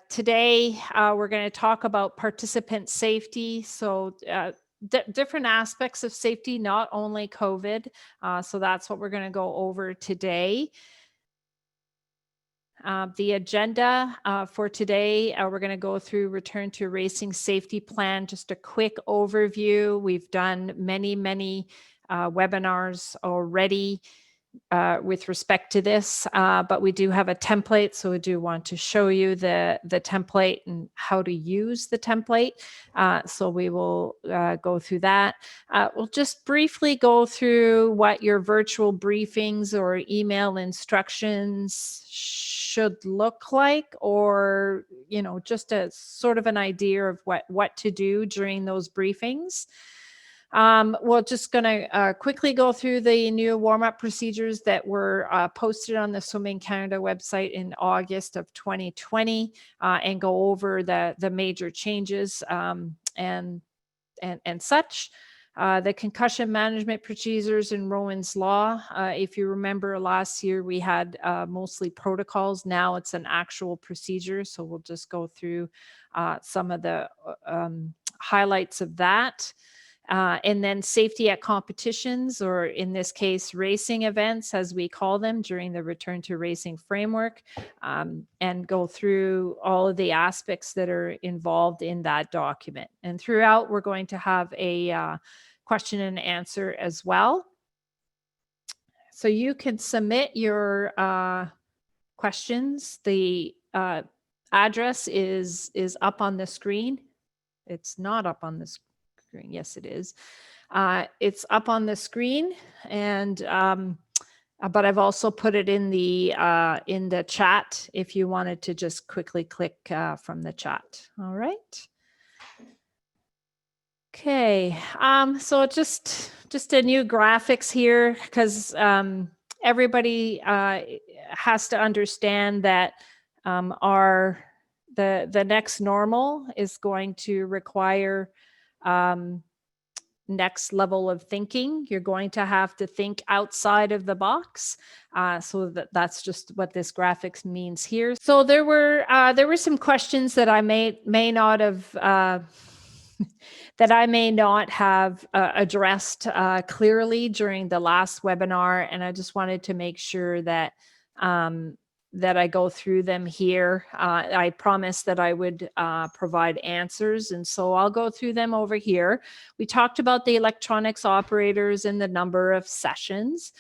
Today, we're going to talk about participant safety. So different aspects of safety, not only COVID. So that's what we're going to go over today. The agenda for today, we're going to go through Return to Racing Safety Plan, just a quick overview. We've done many webinars already with respect to this, but we do have a template, so we do want to show you the template and how to use the template. So we will go through that. We'll just briefly go through what your virtual briefings or email instructions should look like, or just a sort of an idea of what to do during those briefings. We're just going to quickly go through the new warm-up procedures that were posted on the Swimming Canada website in August of 2020 and go over the major changes and such. The concussion management procedures in Rowan's Law. If you remember last year, we had mostly protocols. Now it's an actual procedure. So we'll just go through some of the highlights of that. And then safety at competitions, or in this case, racing events, as we call them, during the Return to Racing framework, and go through all of the aspects that are involved in that document. And throughout, we're going to have a question and answer as well. So you can submit your questions. The address is up on the screen. It's not up on the screen. Yes, it is. It's up on the screen, and but I've also put it in the chat if you wanted to just quickly click from the chat. All right. Okay. So just a new graphics here, because everybody has to understand that the next normal is going to require next level of thinking. You're going to have to think outside of the box. So that's just what this graphics means here. So there were some questions that I may not have that I may not have addressed clearly during the last webinar, and I just wanted to make sure that that I go through them here. I promised that I would provide answers, and so I'll go through them over here. We talked about the electronics operators and the number of sessions.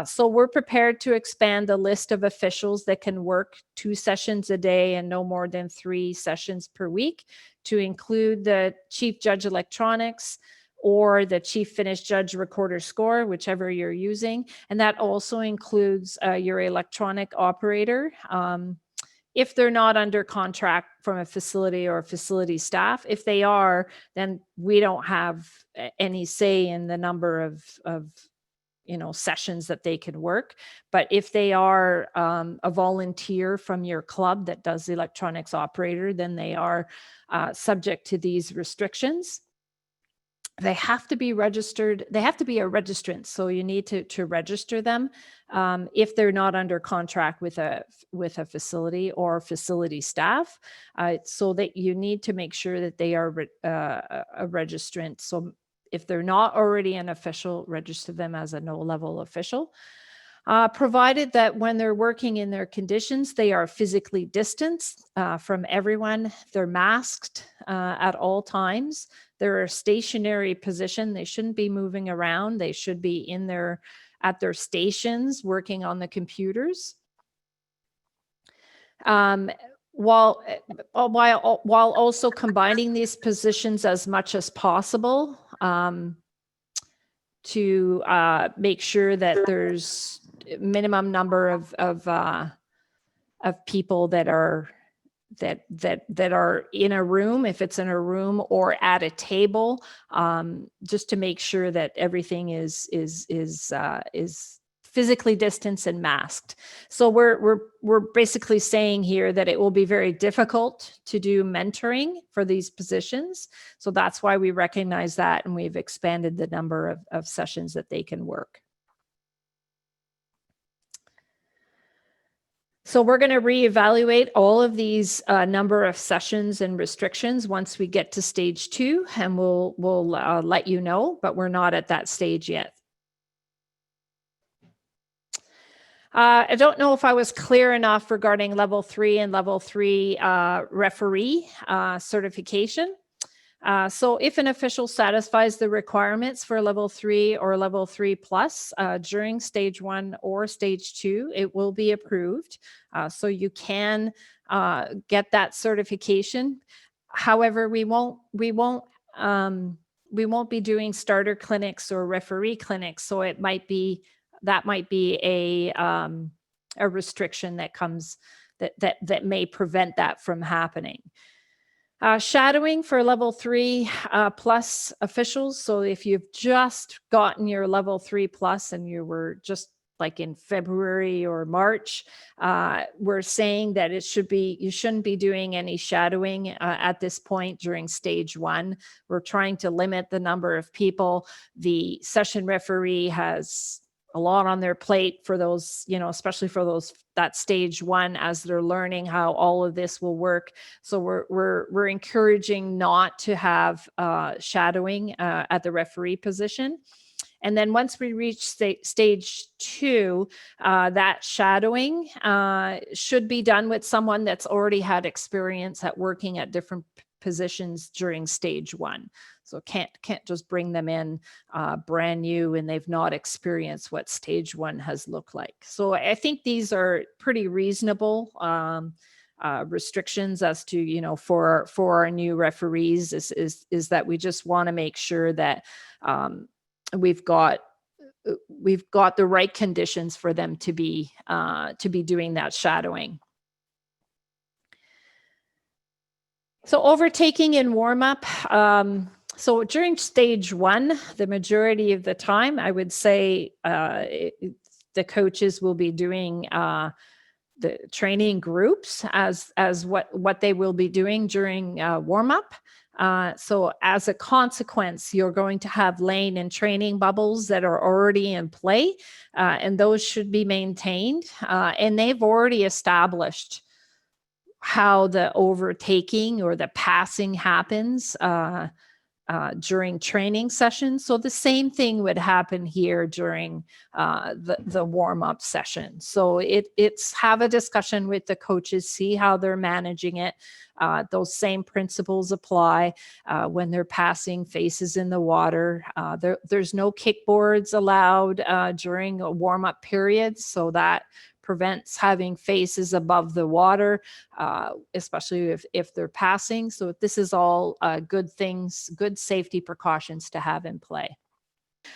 So we're prepared to expand the list of officials that can work 2 sessions a day and no more than 3 sessions per week, to include the chief judge electronics, or the chief finish judge recorder score, whichever you're using. And that also includes your electronic operator. If they're not under contract from a facility or facility staff. If they are, then we don't have any say in the number of sessions that they can work. But if they are a volunteer from your club that does the electronics operator, then they are subject to these restrictions. They have to be registered. They have to be a registrant. So you need to register them if they're not under contract with a facility or facility staff. So that you need to make sure that they are a registrant. So if they're not already an official, register them as a no-level official. Provided that when they're working in their conditions, they are physically distanced from everyone. They're masked at all times. They're a stationary position. They shouldn't be moving around. They should be at their stations working on the computers. While also combining these positions as much as possible to make sure that there's minimum number of people that are in a room, if it's in a room or at a table, just to make sure that everything is physically distanced and masked. So we're basically saying here that it will be very difficult to do mentoring for these positions. So that's why we recognize that, and we've expanded the number of sessions that they can work. So we're going to reevaluate all of these number of sessions and restrictions once we get to stage 2, and we'll let you know, but we're not at that stage yet. I don't know if I was clear enough regarding level 3 and level 3 referee certification. So if an official satisfies the requirements for level 3 or level 3 plus during stage 1 or stage 2, it will be approved. So you can get that certification. However, we won't be doing starter clinics or referee clinics. So it might be a restriction that comes that may prevent that from happening. Shadowing for level 3 plus officials. So if you've just gotten your level 3 plus and you were just like in February or March, we're saying that you shouldn't be doing any shadowing at this point during stage 1. We're trying to limit the number of people. The session referee has a lot on their plate for those, especially for that stage 1 as they're learning how all of this will work. So we're encouraging not to have shadowing at the referee position. And then once we reach stage 2, that shadowing should be done with someone that's already had experience at working at different positions during stage 1. So can't just bring them in brand new and they've not experienced what stage 1 has looked like. So I think these are pretty reasonable restrictions as to, for our new referees is that we just want to make sure that we've got the right conditions for them to be doing that shadowing. So overtaking and warm up. So during stage 1, the majority of the time, I would say the coaches will be doing the training groups as what they will be doing during warm up. So as a consequence, you're going to have lane and training bubbles that are already in play, and those should be maintained. And they've already established how the overtaking or the passing happens during training sessions. So the same thing would happen here during the warm-up session. So it's have a discussion with the coaches, see how they're managing it. Those same principles apply when they're passing faces in the water. There's no kickboards allowed during a warm-up period, so that prevents having faces above the water, especially if they're passing. So this is all good things, good safety precautions to have in play.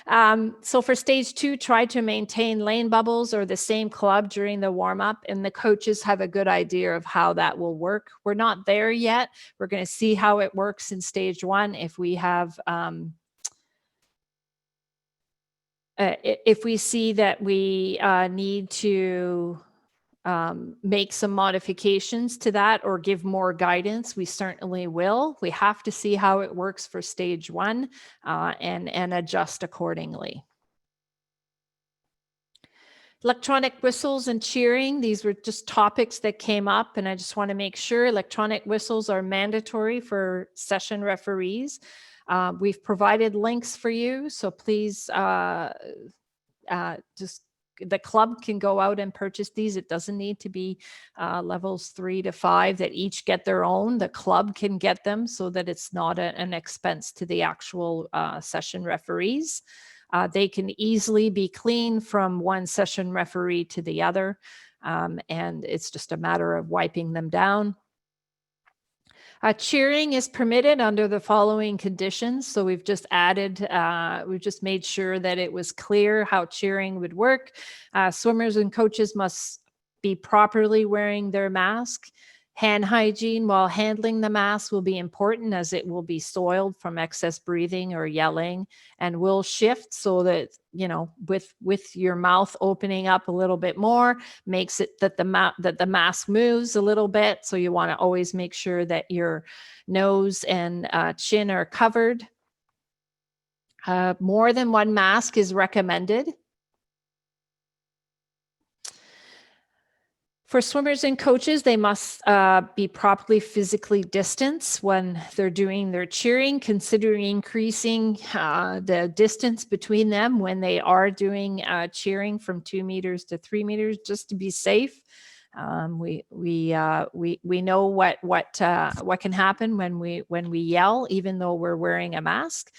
So for stage 2, try to maintain lane bubbles or the same club during the warm-up, and the coaches have a good idea of how that will work. We're not there yet. We're going to see how it works in stage 1. If we have if we see that we need to make some modifications to that or give more guidance, we certainly will. We have to see how it works for stage 1 and adjust accordingly. Electronic whistles and cheering. These were just topics that came up, and I just want to make sure electronic whistles are mandatory for session referees. We've provided links for you, so please just the club can go out and purchase these. It doesn't need to be levels 3 to 5 that each get their own. The club can get them so that it's not an expense to the actual session referees. They can easily be cleaned from one session referee to the other, and it's just a matter of wiping them down. Cheering is permitted under the following conditions. So we've just added, we've just made sure that it was clear how cheering would work. Swimmers and coaches must be properly wearing their mask. Hand hygiene while handling the mask will be important as it will be soiled from excess breathing or yelling, and will shift so that, with your mouth opening up a little bit more, makes it that the mask moves a little bit. So you want to always make sure that your nose and chin are covered. More than one mask is recommended. For swimmers and coaches, they must be properly physically distanced when they're doing their cheering, considering increasing the distance between them when they are doing cheering from 2 meters to 3 meters, just to be safe. We know what can happen when we yell, even though we're wearing a mask.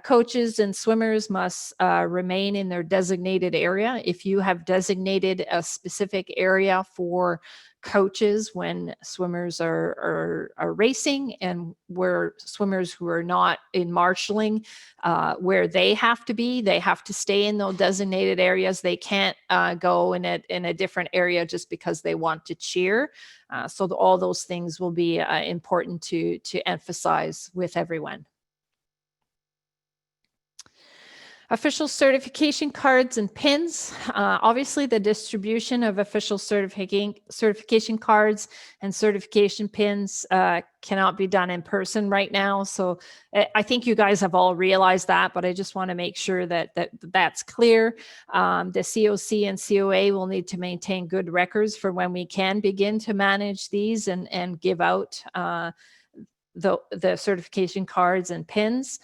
Coaches and swimmers must remain in their designated area. If you have designated a specific area for coaches when swimmers are racing, and where swimmers who are not in marshalling, where they have to stay in those designated areas. They can't go in a different area just because they want to cheer. So all those things will be important to emphasize with everyone. Official certification cards and pins. Obviously, the distribution of official certification cards and certification pins cannot be done in person right now. So I think you guys have all realized that, but I just want to make sure that's clear. The COC and COA will need to maintain good records for when we can begin to manage these and give out the certification cards and pins.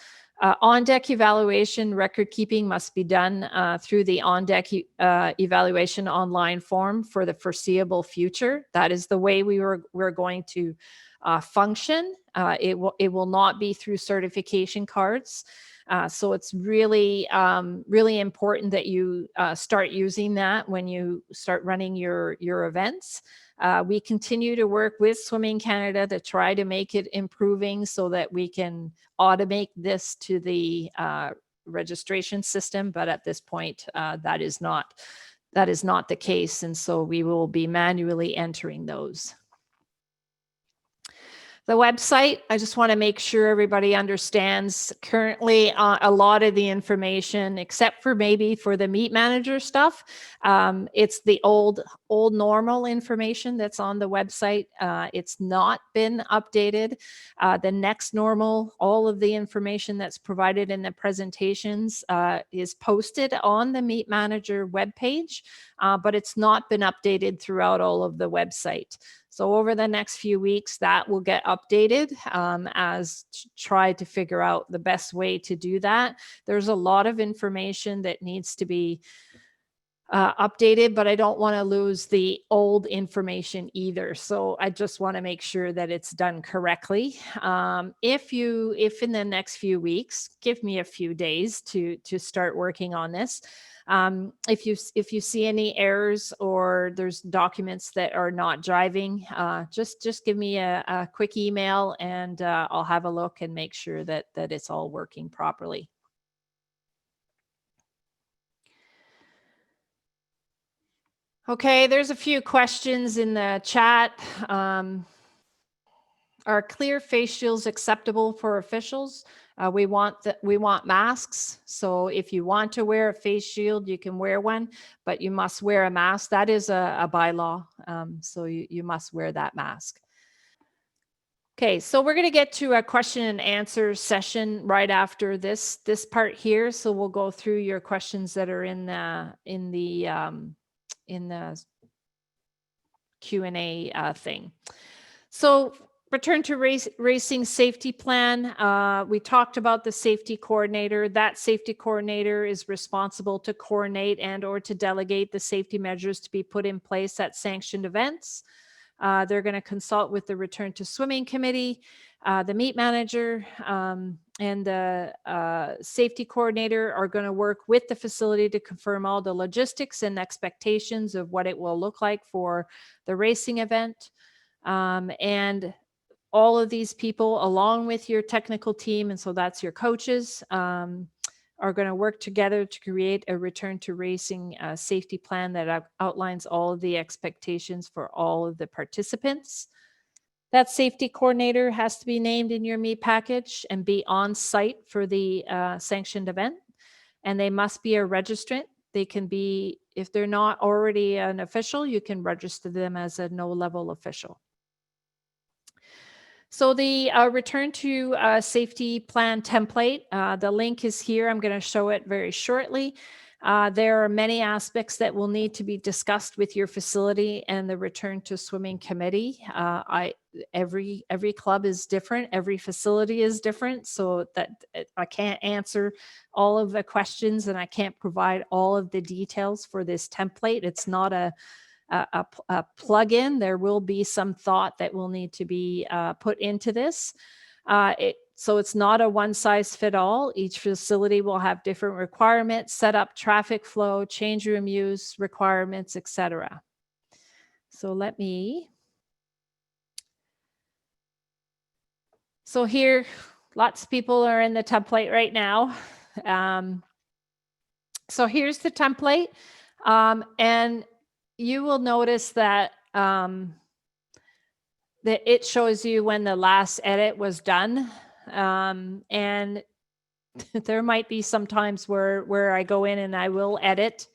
On-deck evaluation record keeping must be done through the on-deck evaluation online form for the foreseeable future. That is the way we're going to function. It will not be through certification cards. So it's really important that you start using that when you start running your events. We continue to work with Swimming Canada to try to make it improving so that we can automate this to the registration system. But at this point, that is not the case. And so we will be manually entering those. The website, I just want to make sure everybody understands currently a lot of the information, except for maybe for the meet manager stuff. It's the old normal information that's on the website. It's not been updated. The next normal, all of the information that's provided in the presentations is posted on the meet manager webpage, but it's not been updated throughout all of the website. So over the next few weeks, that will get updated as try to figure out the best way to do that. There's a lot of information that needs to be updated, but I don't want to lose the old information either. So I just want to make sure that it's done correctly. If in the next few weeks, give me a few days to start working on this. If you see any errors or there's documents that are not driving, just give me a quick email and I'll have a look and make sure that it's all working properly. Okay, there's a few questions in the chat. Are clear face shields acceptable for officials? We want masks. So if you want to wear a face shield, you can wear one, but you must wear a mask. That is a bylaw. So you must wear that mask. Okay, so we're going to get to a question and answer session right after this part here. So we'll go through your questions that are in the Q&A thing. So return to racing safety plan. We talked about the safety coordinator. That safety coordinator is responsible to coordinate and or to delegate the safety measures to be put in place at sanctioned events. They're going to consult with the Return to Swimming Committee, the meet manager, and the safety coordinator are going to work with the facility to confirm all the logistics and expectations of what it will look like for the racing event. And all of these people, along with your technical team, and so that's your coaches, are going to work together to create a return to racing safety plan that outlines all of the expectations for all of the participants. That safety coordinator has to be named in your meet package and be on site for the sanctioned event. And they must be a registrant. They can be, if they're not already an official, you can register them as a no-level official. So the return to safety plan template, the link is here. I'm going to show it very shortly. There are many aspects that will need to be discussed with your facility and the Return to Swimming Committee. Every club is different, every facility is different, so that I can't answer all of the questions and I can't provide all of the details for this template. It's not a plug-in. There will be some thought that will need to be put into this. So it's not a one size fit all. Each facility will have different requirements, set up traffic flow, change room use requirements, etc. So so here, lots of people are in the template right now. So here's the template. And you will notice that that it shows you when the last edit was done. And there might be some times where I go in and I will edit.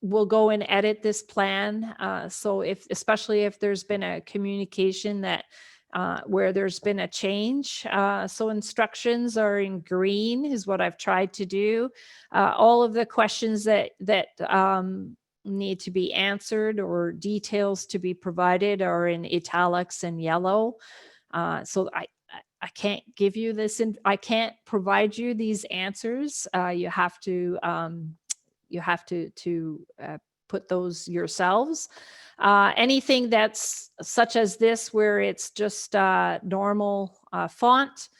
We'll go and edit this plan. So especially if there's been a communication that where there's been a change. So instructions are in green is what I've tried to do. All of the questions that need to be answered or details to be provided are in italics and yellow. So I can't give you this, and I can't provide you these answers. You have to put those yourselves. Anything that's such as this, where it's just normal font,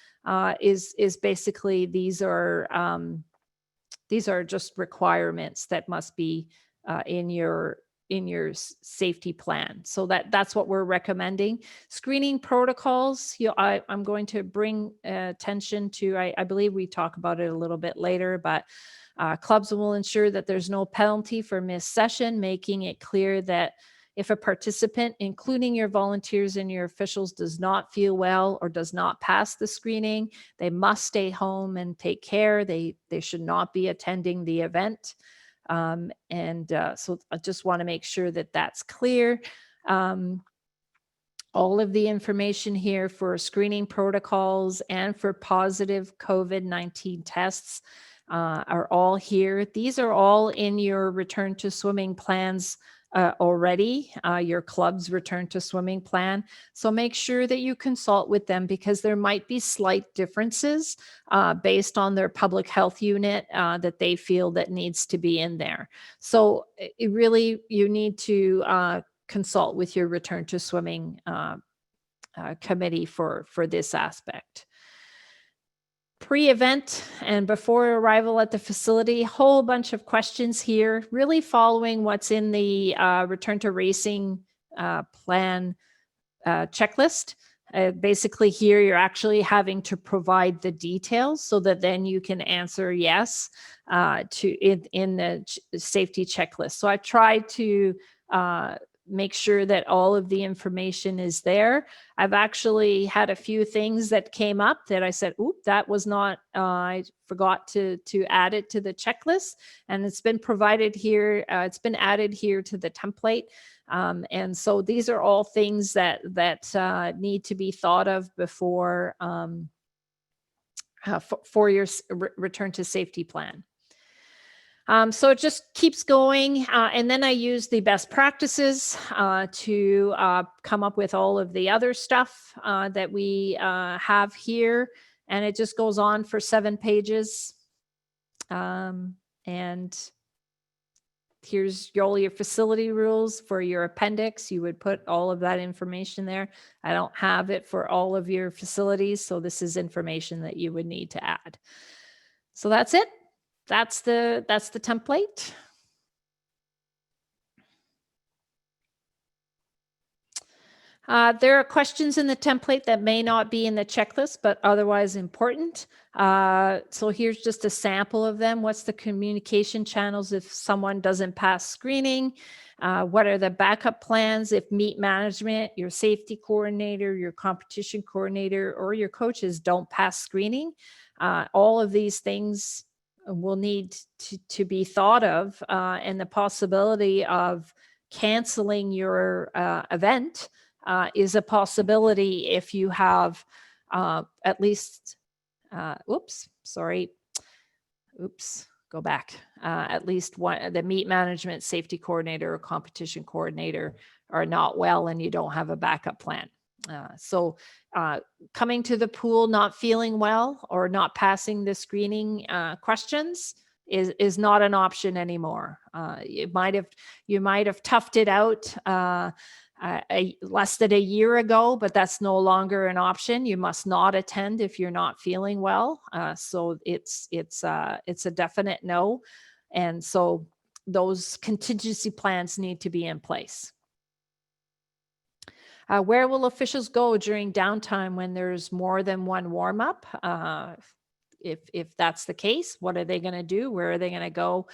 is basically these are just requirements that must be in your safety plan. So that's what we're recommending. Screening protocols, I'm going to bring attention to, I believe we talk about it a little bit later, but clubs will ensure that there's no penalty for missed session, making it clear that if a participant, including your volunteers and your officials, does not feel well or does not pass the screening, they must stay home and take care. They should not be attending the event. So I just want to make sure that that's clear. All of the information here for screening protocols and for positive COVID-19 tests are all here. These are all in your Return to Swimming plans already, your club's Return to Swimming plan. So make sure that you consult with them, because there might be slight differences based on their public health unit that they feel that needs to be in there. So you need to consult with your Return to Swimming committee for this aspect. Pre-event and before arrival at the facility, whole bunch of questions here, really following what's in the Return to Racing plan checklist. Basically here, you're actually having to provide the details so that then you can answer yes in the safety checklist. So I tried to make sure that all of the information is there. I've actually had a few things that came up that I said, oop, that was not, I forgot to add it to the checklist, and it's been provided here. It's been added here to the template. And so these are all things that need to be thought of before for your return to safety plan. So it just keeps going. And then I use the best practices to come up with all of the other stuff that we have here. And it just goes on for 7 pages. And here's all your facility rules for your appendix. You would put all of that information there. I don't have it for all of your facilities, so this is information that you would need to add. So that's it. That's the template. There are questions in the template that may not be in the checklist, but otherwise important. So here's just a sample of them. What's the communication channels if someone doesn't pass screening? What are the backup plans if meet management, your safety coordinator, your competition coordinator, or your coaches don't pass screening? All of these things will need to be thought of, and the possibility of canceling your event is a possibility if you have at least, oops, sorry. go back. At least one, the meet management, safety coordinator, or competition coordinator are not well, and you don't have a backup plan. So coming to the pool not feeling well or not passing the screening questions is not an option anymore. You might have toughed it out less than a year ago, but that's no longer an option. You must not attend if you're not feeling well. So it's a definite no, and so those contingency plans need to be in place. Where will officials go during downtime when there's more than one warm up? If that's the case, what are they going to do? Where are they going to go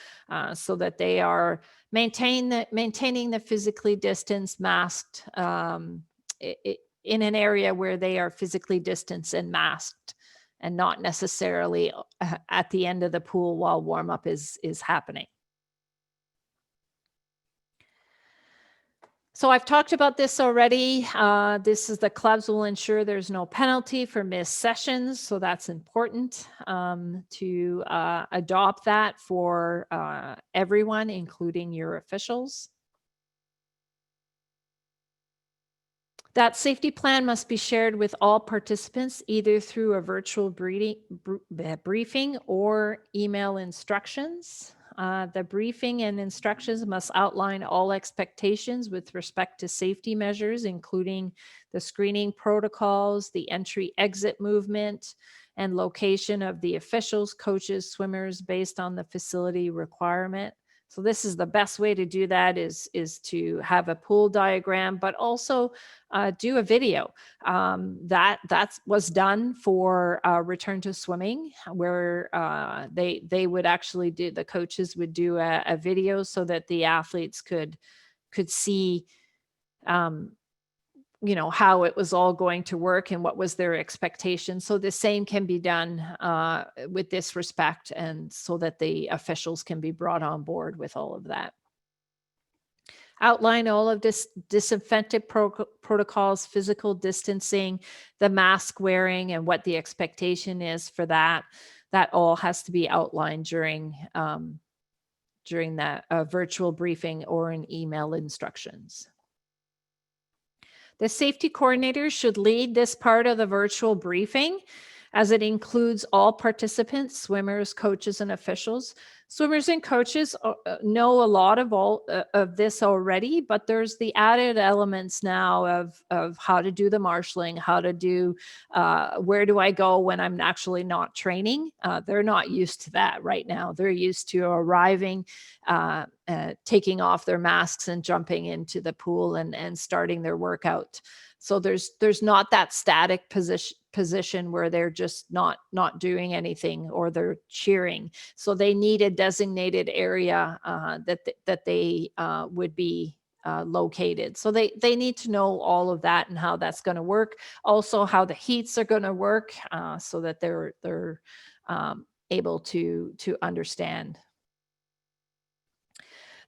so that they are maintaining the physically distanced, masked in an area where they are physically distanced and masked, and not necessarily at the end of the pool while warm up is happening. So I've talked about this already. This is the clubs will ensure there's no penalty for missed sessions. So that's important to adopt that for everyone, including your officials. That safety plan must be shared with all participants, either through a virtual briefing or email instructions. The briefing and instructions must outline all expectations with respect to safety measures, including the screening protocols, the entry-exit movement, and location of the officials, coaches, swimmers based on the facility requirement. So this is the best way to do that is to have a pool diagram, but also do a video. That was done for return to swimming, where they would actually do, the coaches would do a video so that the athletes could see how it was all going to work and what was their expectation. So the same can be done with this respect, and so that the officials can be brought on board with all of that. Outline all of this disinfectant protocols, physical distancing, the mask wearing, and what the expectation is for that. That all has to be outlined during that virtual briefing or in email instructions. The safety coordinator should lead this part of the virtual briefing, as it includes all participants, swimmers, coaches, and officials. Swimmers and coaches know a lot of this already, but there's the added elements now of how to do the marshalling, how to do, where do I go when I'm actually not training? They're not used to that right now. They're used to arriving, taking off their masks and jumping into the pool and starting their workout. So there's not that static position where they're just not doing anything or they're cheering. So they need a designated area that they would be located. So they need to know all of that and how that's going to work. Also, how the heats are going to work so that they're able to understand.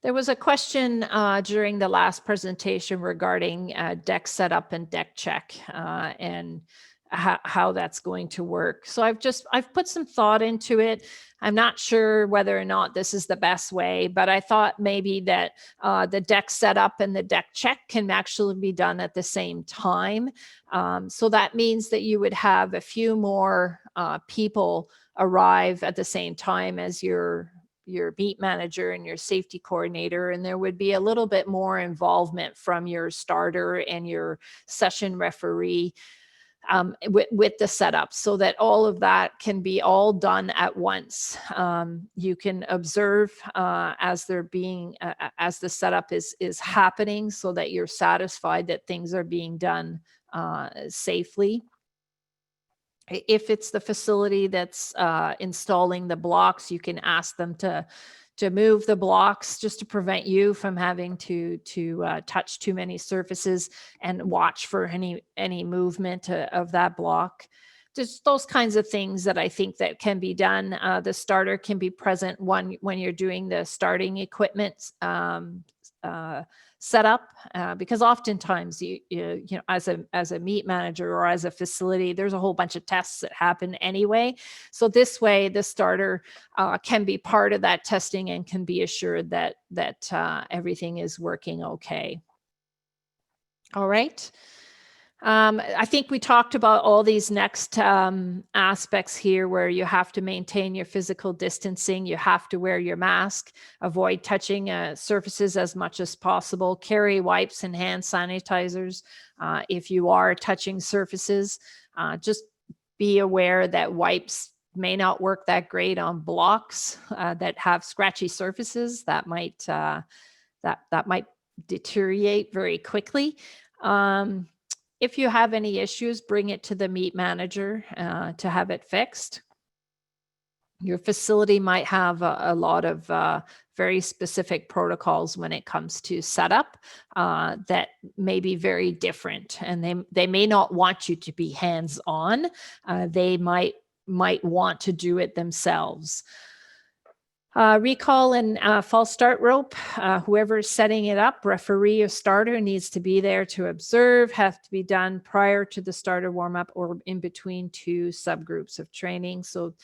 There was a question during the last presentation regarding deck setup and deck check and how that's going to work. So I've put some thought into it. I'm not sure whether or not this is the best way, but I thought maybe that the deck setup and the deck check can actually be done at the same time. So that means that you would have a few more people arrive at the same time as your beat manager and your safety coordinator, and there would be a little bit more involvement from your starter and your session referee with the setup, so that all of that can be all done at once. You can observe as they're being as the setup is happening, so that you're satisfied that things are being done safely. If it's the facility that's installing the blocks, you can ask them to move the blocks just to prevent you from having to touch too many surfaces and watch for any movement of that block. Just those kinds of things that I think that can be done. The starter can be present when you're doing the starting equipment set up, because oftentimes you know, as a meet manager or as a facility, there's a whole bunch of tests that happen anyway. So this way, the starter can be part of that testing and can be assured that everything is working okay. All right. I think we talked about all these next aspects here, where you have to maintain your physical distancing, you have to wear your mask, avoid touching surfaces as much as possible, carry wipes and hand sanitizers. If you are touching surfaces, just be aware that wipes may not work that great on blocks that have scratchy surfaces. That might deteriorate very quickly. If you have any issues, bring it to the meet manager to have it fixed. Your facility might have a lot of very specific protocols when it comes to setup that may be very different, and they may not want you to be hands-on. They might want to do it themselves. Recall and false start rope. Whoever's setting it up, referee or starter, needs to be there to observe, have to be done prior to the starter warm-up or in between two subgroups of training. So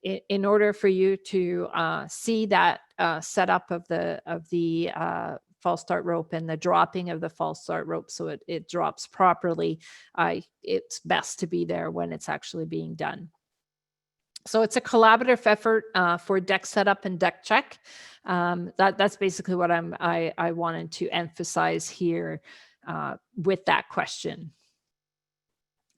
in order for you to see that setup of the false start rope and the dropping of the false start rope so it drops properly, it's best to be there when it's actually being done. So it's a collaborative effort for deck setup and deck check. That's basically what I wanted to emphasize here with that question.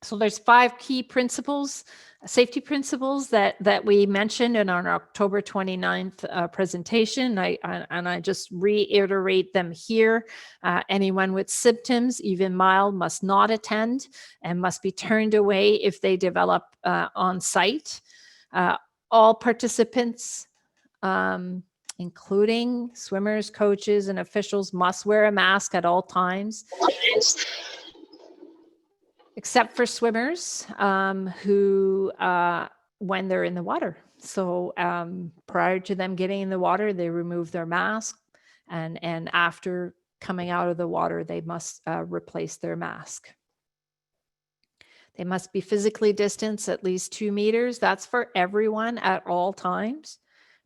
So there's 5 key principles, safety principles that we mentioned in our October 29th presentation. I just reiterate them here. Anyone with symptoms, even mild, must not attend and must be turned away if they develop on site. All participants, including swimmers, coaches, and officials, must wear a mask at all times, except for swimmers who, when they're in the water. So prior to them getting in the water, they remove their mask, and after coming out of the water, they must replace their mask. They must be physically distanced at least 2 meters. That's for everyone at all times.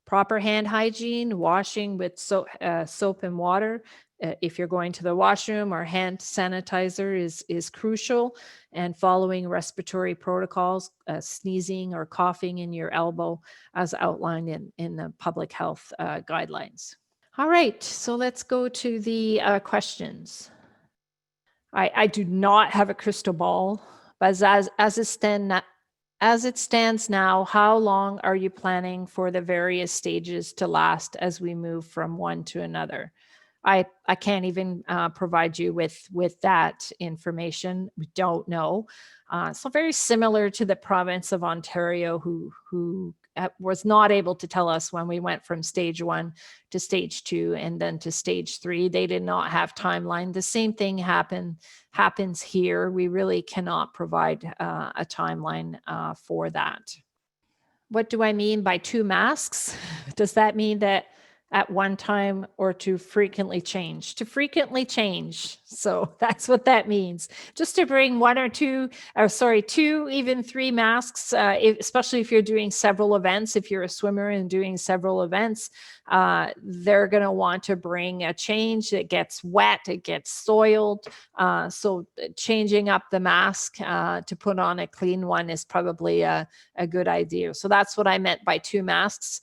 Proper hand hygiene, washing with soap and water. If you're going to the washroom, or hand sanitizer is crucial. And following respiratory protocols, sneezing or coughing in your elbow as outlined in the public health guidelines. All right, so let's go to the questions. I do not have a crystal ball. But as it stands now, how long are you planning for the various stages to last as we move from one to another? I can't even provide you with that information. We don't know. So very similar to the province of Ontario, who was not able to tell us when we went from stage 1 to stage 2 and then to stage 3. They did not have timeline. The same thing happens here. We really cannot provide a timeline for that. What do I mean by 2 masks? Does that mean that at one time, or to frequently change? To frequently change. So that's what that means. Just to bring 1 or 2, 2, even 3 masks, especially if you're doing several events. If you're a swimmer and doing several events, they're going to want to bring a change. It gets wet, it gets soiled. So changing up the mask to put on a clean one is probably a good idea. So that's what I meant by 2 masks.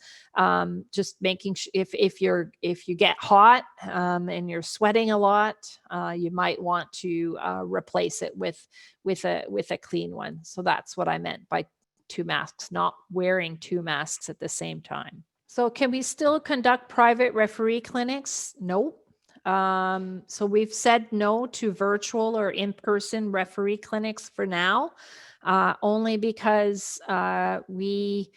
Just making sure if you get hot and you're sweating a lot, you might want to replace it with a clean one. So that's what I meant by 2 masks, not wearing 2 masks at the same time. So can we still conduct private referee clinics? No. So we've said no to virtual or in-person referee clinics for now, only because we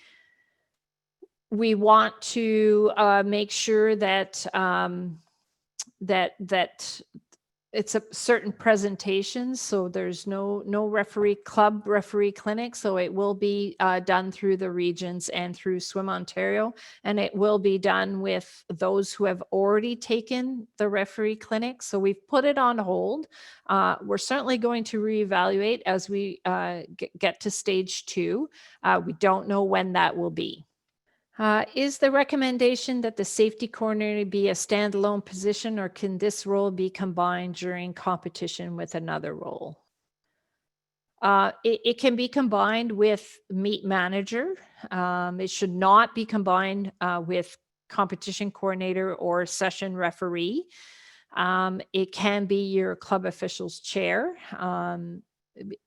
want to make sure that it's a certain presentations, so there's no referee clinic, so it will be done through the regions and through Swim Ontario, and it will be done with those who have already taken the referee clinic. So we've put it on hold. We're certainly going to reevaluate as we get to stage 2. We don't know when that will be. Is the recommendation that the safety coordinator be a standalone position, or can this role be combined during competition with another role? It can be combined with meet manager. It should not be combined with competition coordinator or session referee. It can be your club officials chair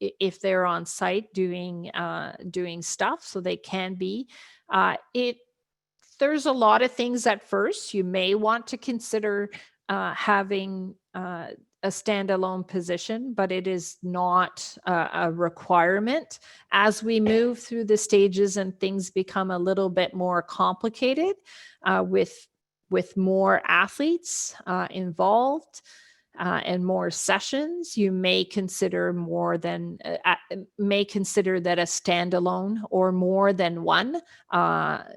if they're on site doing stuff, so they can be. There's a lot of things at first. You may want to consider having a standalone position, but it is not a requirement. As we move through the stages and things become a little bit more complicated with more athletes involved, and more sessions, you may consider that a standalone or more than one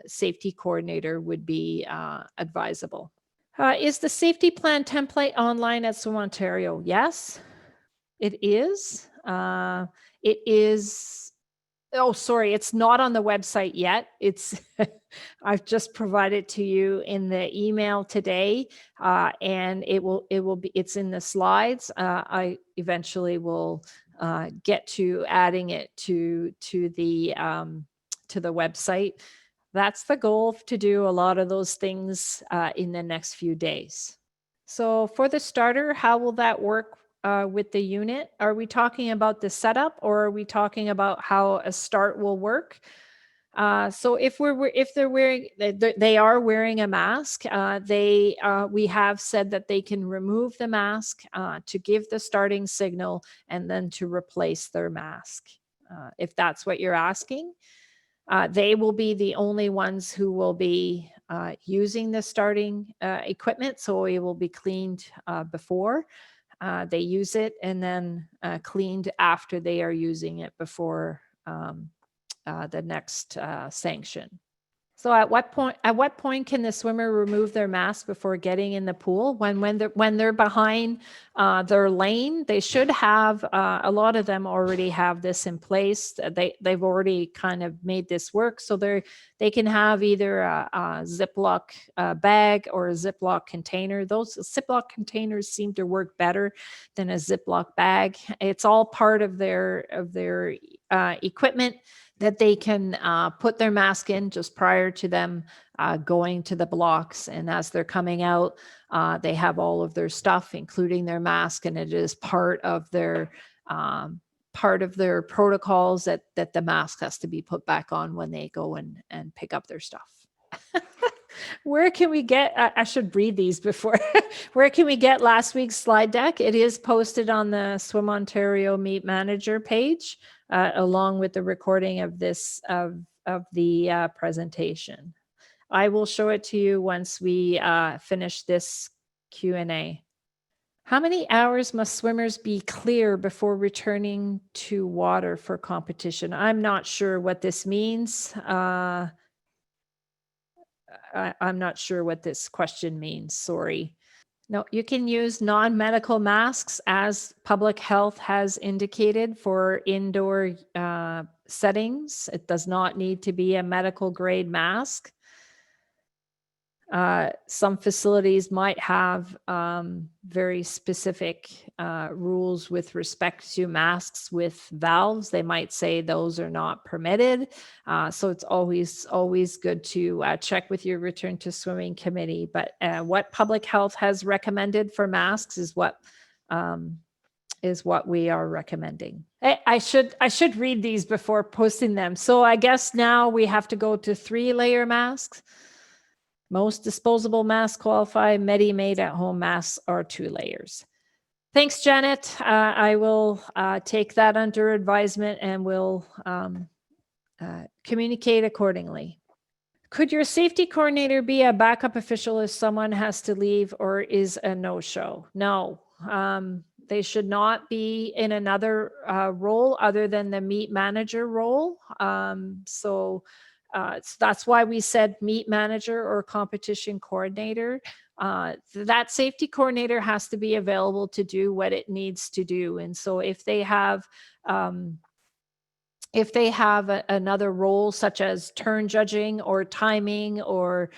safety coordinator would be advisable. Is the safety plan template online at Swim Ontario? Yes, it is. It is. Oh, sorry, it's not on the website yet. It's I've just provided to you in the email today, and it's in the slides. I eventually will get to adding it to the website. That's the goal, to do a lot of those things in the next few days. So for the starter, how will that work with the unit? Are we talking about the setup, or are we talking about how a start will work? So if they're wearing, they are wearing a mask. We have said that they can remove the mask to give the starting signal and then to replace their mask. If that's what you're asking, they will be the only ones who will be using the starting equipment. So it will be cleaned before they use it, and then cleaned after they are using it before the next sanction. So at what point can the swimmer remove their mask before getting in the pool? When they're behind their lane, they should have, a lot of them already have this in place. They've already kind of made this work. So they can have either a Ziploc bag or a Ziploc container. Those Ziploc containers seem to work better than a Ziploc bag. It's all part of their equipment that they can put their mask in just prior to them going to the blocks. And as they're coming out, they have all of their stuff, including their mask, and it is part of their protocols that the mask has to be put back on when they go and pick up their stuff. Where can we get, I should read these before. Where can we get last week's slide deck? It is posted on the Swim Ontario Meet Manager page, along with the recording of the presentation. I will show it to you once we finish this Q&A. How many hours must swimmers be clear before returning to water for competition? I'm not sure what this means. I'm not sure what this question means. Sorry. No, you can use non-medical masks, as public health has indicated, for indoor settings. It does not need to be a medical grade mask. Some facilities might have very specific rules with respect to masks with valves. They might say those are not permitted. So it's always good to check with your return to swimming committee. But what public health has recommended for masks is what we are recommending. I should read these before posting them. So I guess now we have to go to 3-layer masks. Most disposable masks qualify. Made at home masks are 2 layers. Thanks, Janet. I will take that under advisement and will communicate accordingly. Could your safety coordinator be a backup official if someone has to leave or is a no-show? No. They should not be in another role other than the meet manager role. So that's why we said meet manager or competition coordinator. That safety coordinator has to be available to do what it needs to do. And so if they have another role such as turn judging or timing or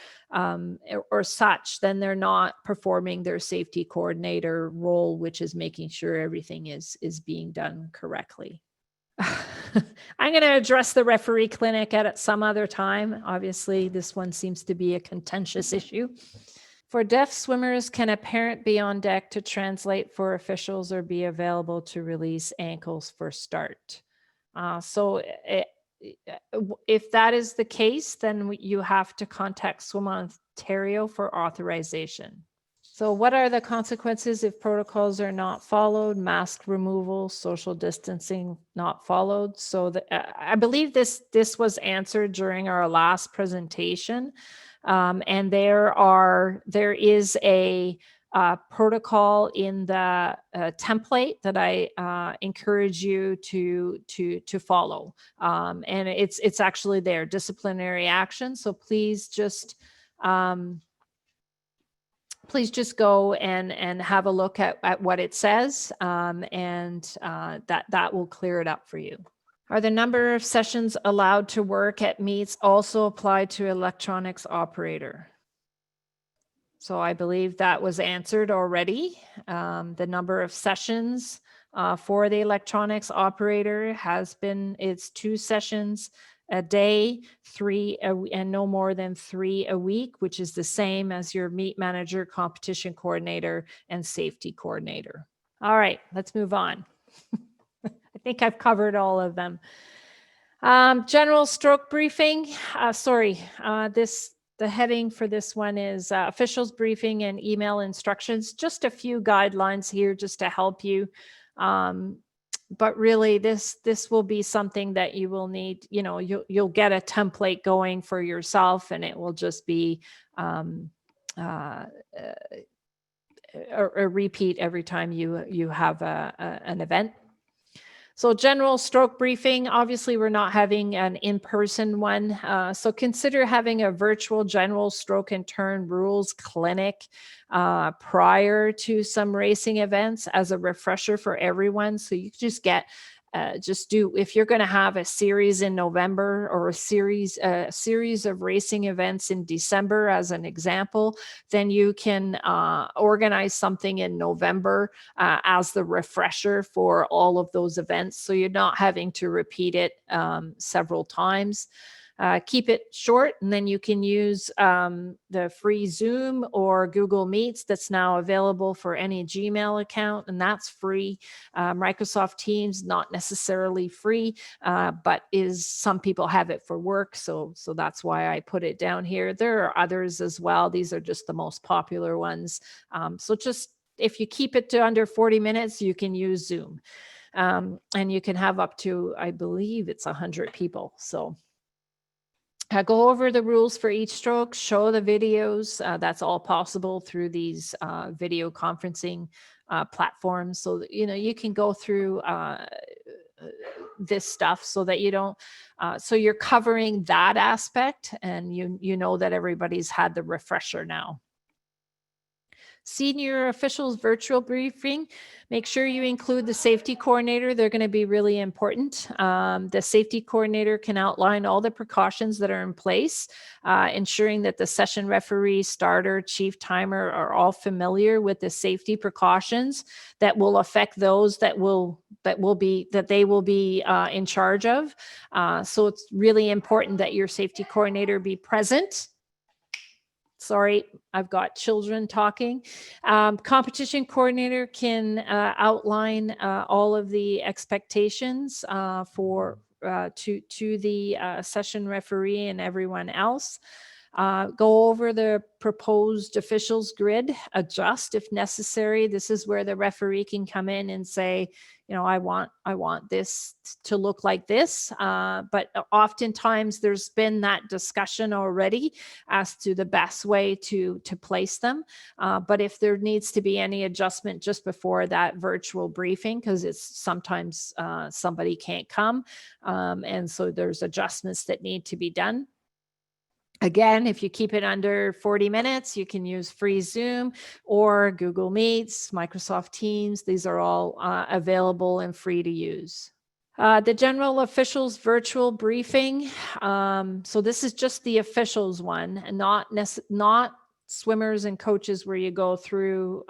such, then they're not performing their safety coordinator role, which is making sure everything is being done correctly. I'm going to address the referee clinic at some other time. Obviously, this one seems to be a contentious issue. For deaf swimmers, can a parent be on deck to translate for officials or be available to release ankles for start? If that is the case, then you have to contact Swim Ontario for authorization. So what are the consequences if protocols are not followed? Mask removal, social distancing not followed. So I believe this was answered during our last presentation. And there is a protocol in the template that I encourage you to follow. And it's actually there, disciplinary action. So please just go and have a look at what it says, and that will clear it up for you. Are the number of sessions allowed to work at meets also applied to electronics operator? So I believe that was answered already. The number of sessions for the electronics operator it's 2 sessions a day, and no more than 3 a week, which is the same as your meet manager, competition coordinator, and safety coordinator. All right, let's move on. I think I've covered all of them. General stroke briefing. The heading for this one is officials briefing and email instructions. Just a few guidelines here just to help you. But really this will be something that you will need, you'll get a template going for yourself, and it will just be a repeat every time you have an event. So general stroke briefing, obviously we're not having an in-person one. So consider having a virtual general stroke and turn rules clinic prior to some racing events as a refresher for everyone. So you just get if you're going to have a series in November or a series of racing events in December, as an example, then you can organize something in November as the refresher for all of those events. So you're not having to repeat it several times. Keep it short, and then you can use the free Zoom or Google Meets that's now available for any Gmail account, and that's free. Microsoft Teams, not necessarily free, but some people have it for work, so that's why I put it down here. There are others as well. These are just the most popular ones. So just if you keep it to under 40 minutes, you can use Zoom. And you can have up to, I believe it's 100 people. So go over the rules for each stroke, show the videos. That's all possible through these video conferencing platforms. So that, you can go through this stuff so that you don't, so you're covering that aspect, and you know that everybody's had the refresher now. Senior officials virtual briefing. Make sure you include the safety coordinator. They're going to be really important. The safety coordinator can outline all the precautions that are in place, ensuring that the session referee, starter, chief timer are all familiar with the safety precautions that will affect those that they will be in charge of. So it's really important that your safety coordinator be present. Sorry, I've got children talking. Competition coordinator can outline all of the expectations to the session referee and everyone else. Go over the proposed officials grid, adjust if necessary. This is where the referee can come in and say, I want this to look like this. But oftentimes there's been that discussion already as to the best way to place them. But if there needs to be any adjustment just before that virtual briefing, because it's sometimes somebody can't come, and so there's adjustments that need to be done. Again, if you keep it under 40 minutes, you can use free Zoom or Google Meets, Microsoft Teams. These are all available and free to use. The general officials virtual briefing. So this is just the officials one, and not swimmers and coaches where you go through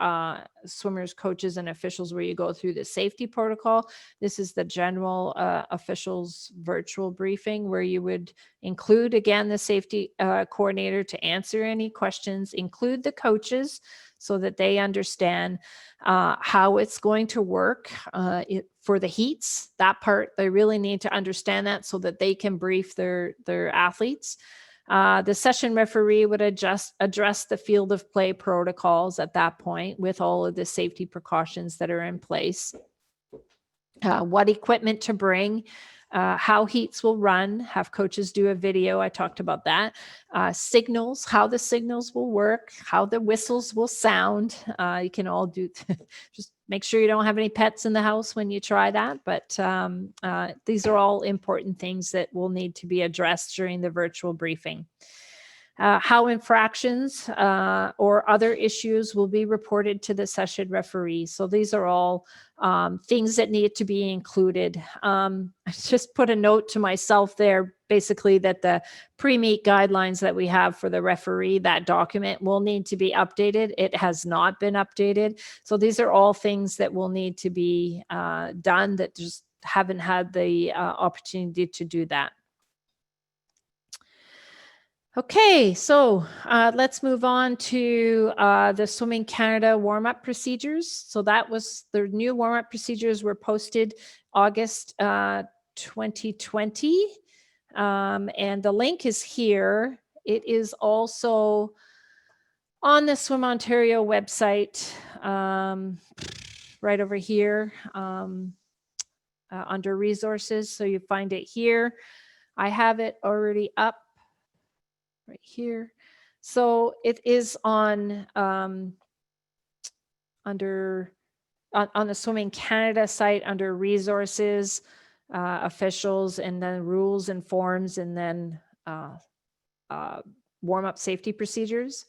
swimmers, coaches, and officials where you go through the safety protocol. This is the general officials virtual briefing where you would include, again, the safety coordinator to answer any questions, include the coaches so that they understand how it's going to work for the heats. That part, they really need to understand that so that they can brief their athletes. The session referee would address the field of play protocols at that point with all of the safety precautions that are in place. What equipment to bring, how heats will run, have coaches do a video. I talked about that. Signals, how the signals will work, how the whistles will sound. You can all do, just make sure you don't have any pets in the house when you try that. But these are all important things that will need to be addressed during the virtual briefing. How infractions or other issues will be reported to the session referee. So these are all things that need to be included. I just put a note to myself there, basically, that the pre-meet guidelines that we have for the referee, that document will need to be updated. It has not been updated. So these are all things that will need to be done that just haven't had the opportunity to do that. Okay, so let's move on to the Swimming Canada warm-up procedures. So that was the new warm-up procedures were posted August 2020. And the link is here. It is also on the Swim Ontario website, right over here under resources. So you find it here. I have it already up right here. So it is on on the Swimming Canada site under resources, officials, and then rules and forms, and then warm-up safety procedures.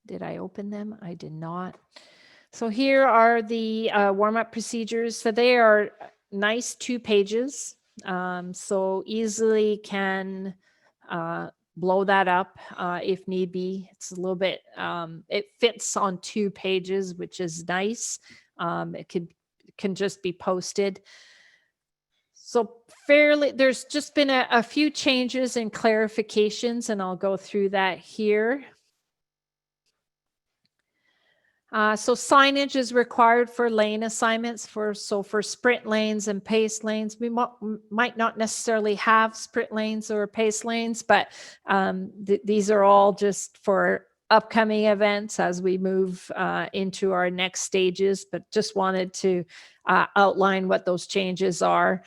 Did I open them? I did not. So here are the warm-up procedures. So they are nice 2 pages. So easily can blow that up if need be. It's a little bit, it fits on 2 pages, which is nice. It can just be posted. So there's just been a few changes and clarifications, and I'll go through that here. So signage is required for lane assignments for sprint lanes and pace lanes. We might not necessarily have sprint lanes or pace lanes, but these are all just for upcoming events as we move into our next stages, but just wanted to outline what those changes are.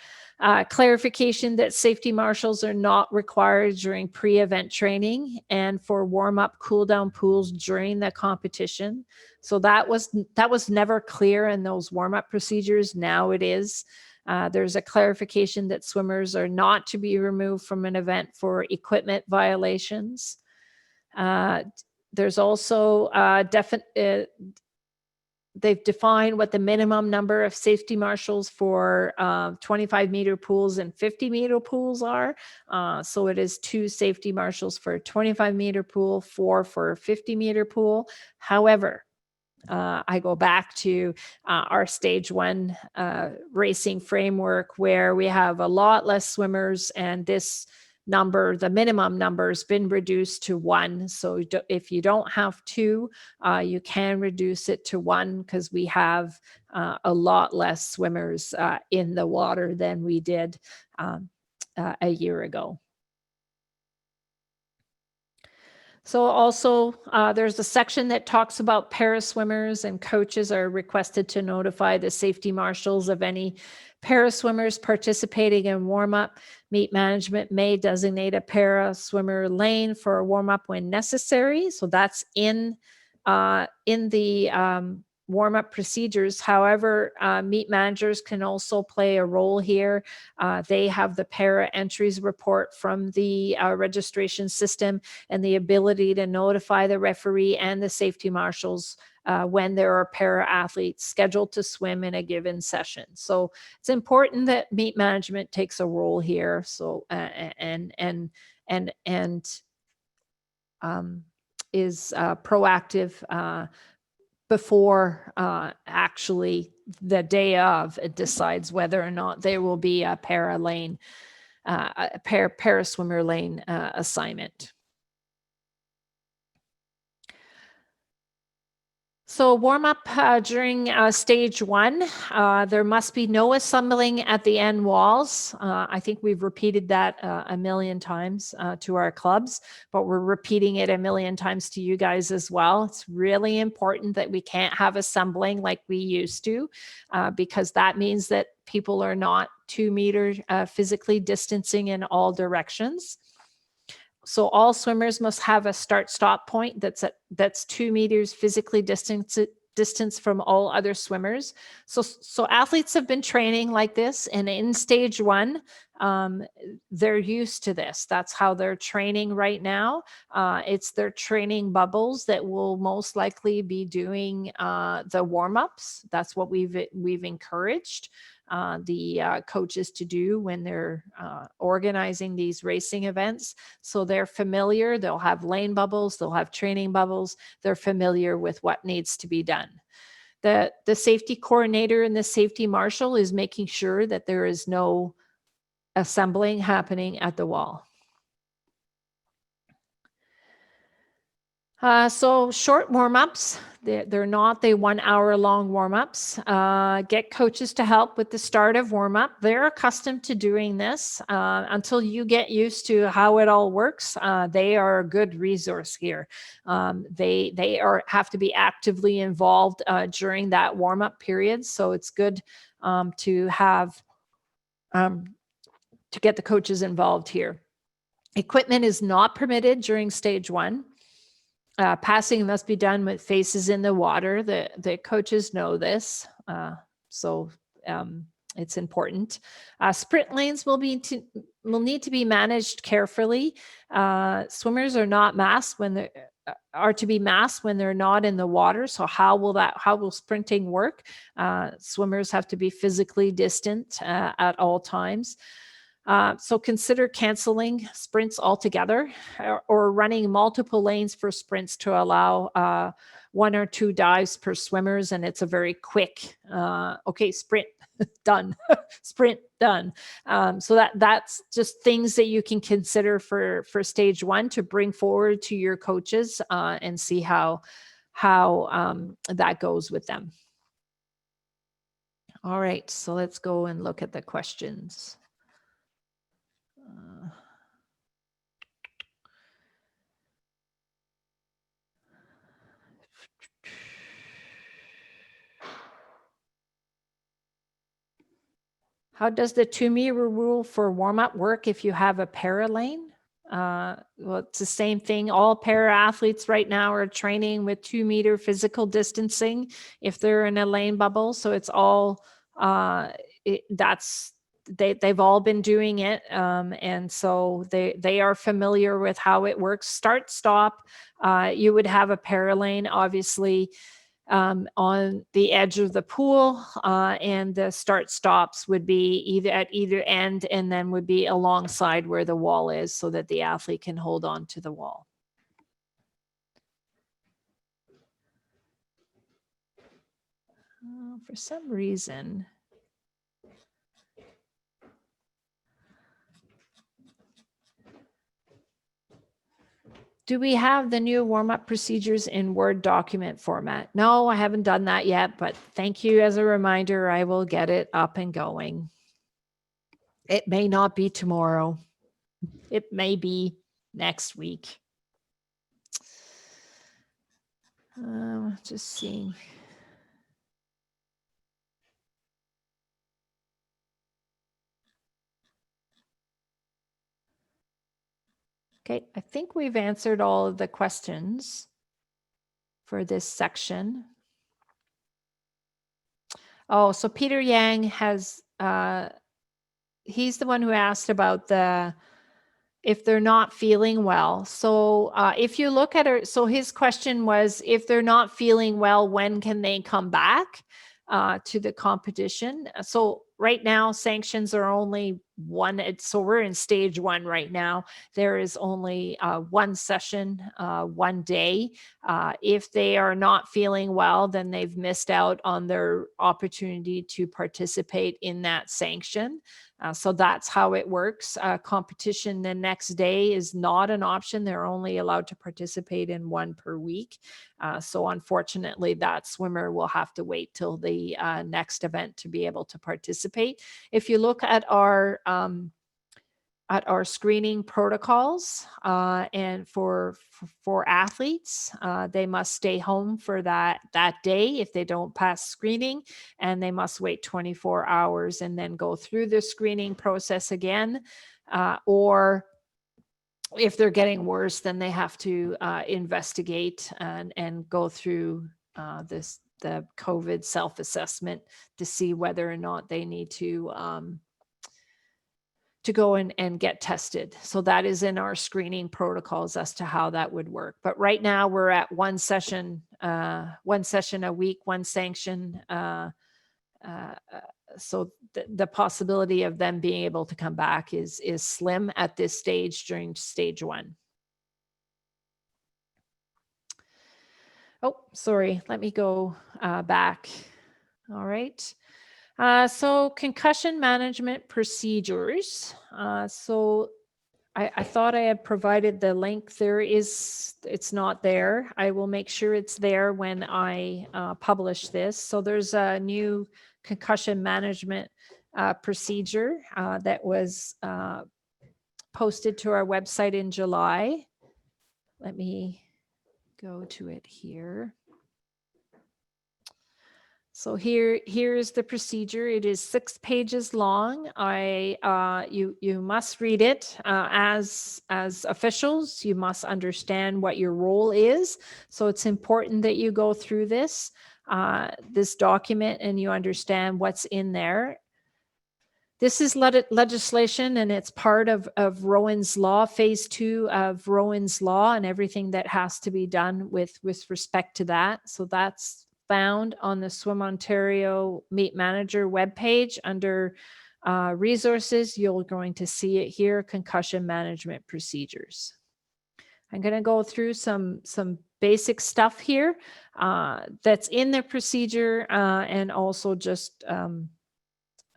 Clarification that safety marshals are not required during pre-event training and for warm-up cool-down pools during the competition. So that was never clear in those warm-up procedures. Now it is. There's a clarification that swimmers are not to be removed from an event for equipment violations. There's also they've defined what the minimum number of safety marshals for 25-meter pools and 50-meter pools are. So it is 2 safety marshals for a 25-meter pool, 4 for a 50-meter pool. However, I go back to our stage 1 racing framework where we have a lot less swimmers, and this number, the minimum number, has been reduced to 1. So if you don't have 2, you can reduce it to 1 because we have a lot less swimmers in the water than we did a year ago. So also there's a section that talks about para swimmers, and coaches are requested to notify the safety marshals of any para swimmers participating in warm-up. Meet management may designate a para swimmer lane for a warm-up when necessary. So that's in the warm-up procedures. However, meet managers can also play a role here. They have the para entries report from the registration system and the ability to notify the referee and the safety marshals when there are para athletes scheduled to swim in a given session. So it's important that meet management takes a role here. So and is proactive before actually the day of it decides whether or not there will be a para lane, a para swimmer lane assignment. So warm up during stage 1, there must be no assembling at the end walls. I think we've repeated that a million times to our clubs, but we're repeating it a million times to you guys as well. It's really important that we can't have assembling like we used to, because that means that people are not 2 meter physically distancing in all directions. So all swimmers must have a start-stop point that's 2 meters physically distance from all other swimmers. So athletes have been training like this, and in stage 1, they're used to this. That's how they're training right now. It's their training bubbles that will most likely be doing the warm-ups. That's what we've encouraged the coaches to do when they're organizing these racing events. So they're familiar, they'll have lane bubbles, they'll have training bubbles, they're familiar with what needs to be done. The safety coordinator and the safety marshal is making sure that there is no assembling happening at the wall. So short warm-ups, they're not the 1 hour long warm-ups. Get coaches to help with the start of warm-up. They're accustomed to doing this until you get used to how it all works. They are a good resource here. They have to be actively involved during that warm-up period. So it's good to have to get the coaches involved here. Equipment is not permitted during stage 1. Passing must be done with faces in the water. The coaches know this, so it's important. Sprint lanes will need to be managed carefully. Swimmers are not masked when they are to be masked when they're not in the water. So how will sprinting work? Swimmers have to be physically distant at all times. So consider canceling sprints altogether or running multiple lanes for sprints to allow 1 or 2 dives per swimmers. And it's a very quick, okay, sprint done, sprint done. So that's just things that you can consider for stage 1 to bring forward to your coaches and see how that goes with them. All right, so let's go and look at the questions. How does the 2 meter rule for warm-up work if you have a para lane? Well, it's the same thing. All para athletes right now are training with 2 meter physical distancing if they're in a lane bubble. So it's all they've all been doing it, and so they are familiar with how it works. Start stop. You would have a para lane, obviously, on the edge of the pool, and the start stops would be either at either end and then would be alongside where the wall is so that the athlete can hold on to the wall. For some reason, do we have the new warm-up procedures in Word document format? No, I haven't done that yet, but thank you as a reminder. I will get it up and going. It may not be tomorrow. It may be next week. Just seeing. Okay, I think we've answered all of the questions for this section. Oh, so Peter Yang has, he's the one who asked about if they're not feeling well. So if you look at her, so his question was, if they're not feeling well, when can they come back to the competition? So right now, sanctions are only one. So we're in stage one right now. There is only one session, one day. If they are not feeling well, then they've missed out on their opportunity to participate in that sanction. So that's how it works. Competition the next day is not an option. They're only allowed to participate in one per week. So unfortunately, that swimmer will have to wait till the next event to be able to participate. If you look at our screening protocols and for athletes, they must stay home for that day if they don't pass screening, and they must wait 24 hours and then go through the screening process again. Or if they're getting worse, then they have to investigate and go through the COVID self-assessment to see whether or not they need to go and get tested. So that is in our screening protocols as to how that would work. But right now we're at one session a week, one sanction. So the possibility of them being able to come back is slim at this stage during stage one. Oh, sorry. Let me go back. All right. So concussion management procedures. So I thought I had provided the link. It's not there. I will make sure it's there when I publish this. So there's a new concussion management procedure that was posted to our website in July. Let me go to it here. So here is the procedure. It is 6 pages long. You must read it as officials. You must understand what your role is. So it's important that you go through this document and you understand what's in there. This is legislation, and it's part of Rowan's Law, phase 2 of Rowan's Law, and everything that has to be done with respect to that. So that's found on the Swim Ontario Meet Manager webpage under resources. You're going to see it here, concussion management procedures. I'm going to go through some basic stuff here that's in the procedure and also just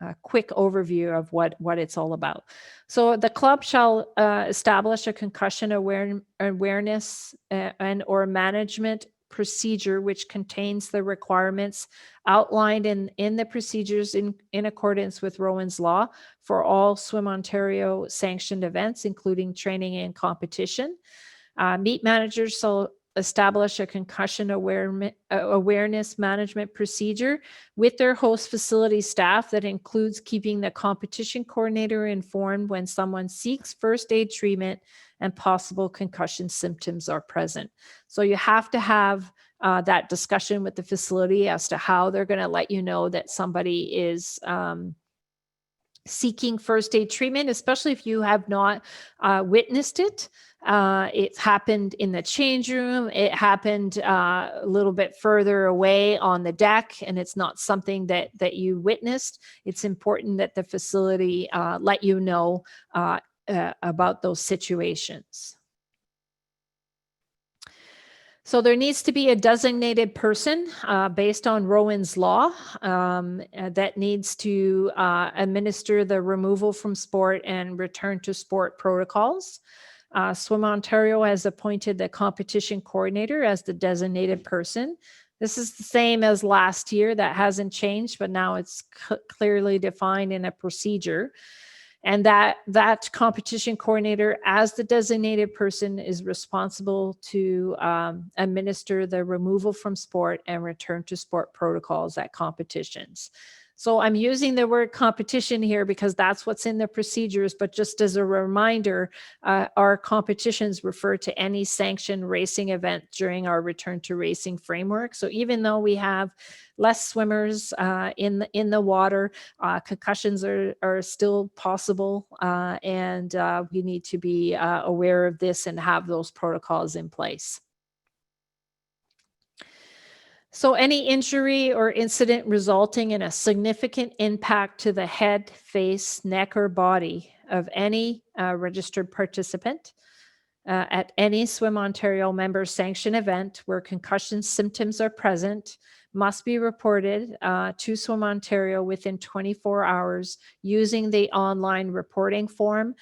a quick overview of what it's all about. So the club shall establish a concussion awareness and or management procedure which contains the requirements outlined in the procedures in accordance with Rowan's Law for all Swim Ontario sanctioned events, including training and competition. Meet managers shall establish a concussion awareness management procedure with their host facility staff that includes keeping the competition coordinator informed when someone seeks first aid treatment and possible concussion symptoms are present. So you have to have that discussion with the facility as to how they're going to let you know that somebody is seeking first aid treatment, especially if you have not witnessed it. It's happened in the change room. It happened a little bit further away on the deck, and it's not something that you witnessed. It's important that the facility let you know about those situations. So there needs to be a designated person based on Rowan's Law that needs to administer the removal from sport and return to sport protocols. Swim Ontario has appointed the competition coordinator as the designated person. This is the same as last year. That hasn't changed, but now it's clearly defined in a procedure. And that competition coordinator, as the designated person, is responsible to administer the removal from sport and return to sport protocols at competitions. So I'm using the word competition here because that's what's in the procedures, but just as a reminder, our competitions refer to any sanctioned racing event during our return to racing framework. So even though we have less swimmers in the water, concussions are still possible, and we need to be aware of this and have those protocols in place. So any injury or incident resulting in a significant impact to the head, face, neck, or body of any registered participant at any Swim Ontario member sanctioned event where concussion symptoms are present must be reported to Swim Ontario within 24 hours using the online reporting form.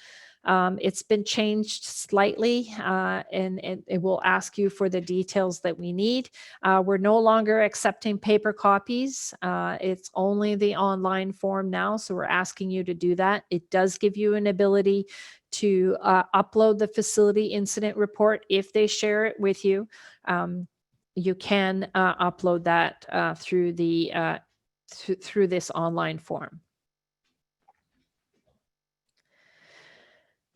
It's been changed slightly, and it will ask you for the details that we need. We're no longer accepting paper copies. It's only the online form now, so we're asking you to do that. It does give you an ability to upload the facility incident report if they share it with you. You can upload that through through this online form.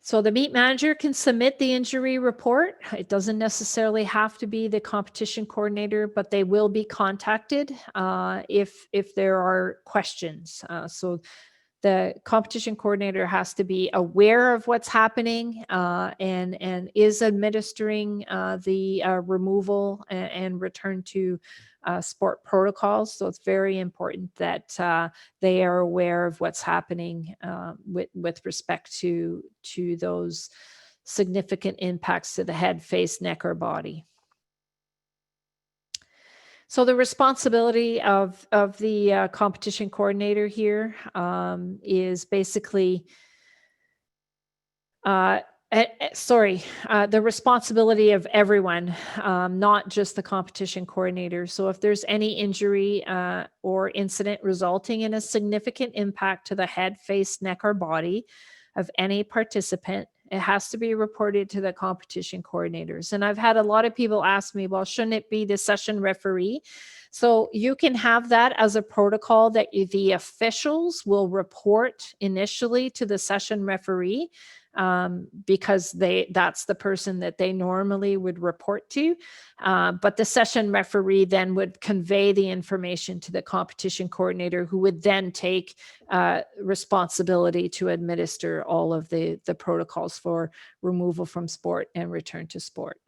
So the meet manager can submit the injury report. It doesn't necessarily have to be the competition coordinator, but they will be contacted if there are questions. So the competition coordinator has to be aware of what's happening and is administering the removal and return to sport protocols. So it's very important that they are aware of what's happening with respect to those significant impacts to the head, face, neck, or body. So the responsibility of the competition coordinator here is basically, the responsibility of everyone, not just the competition coordinator. So if there's any injury or incident resulting in a significant impact to the head, face, neck, or body of any participant, it has to be reported to the competition coordinators. And I've had a lot of people ask me, well, shouldn't it be the session referee? So you can have that as a protocol that the officials will report initially to the session referee, because that's the person that they normally would report to. But the session referee then would convey the information to the competition coordinator, who would then take responsibility to administer all of the protocols for removal from sport and return to sport.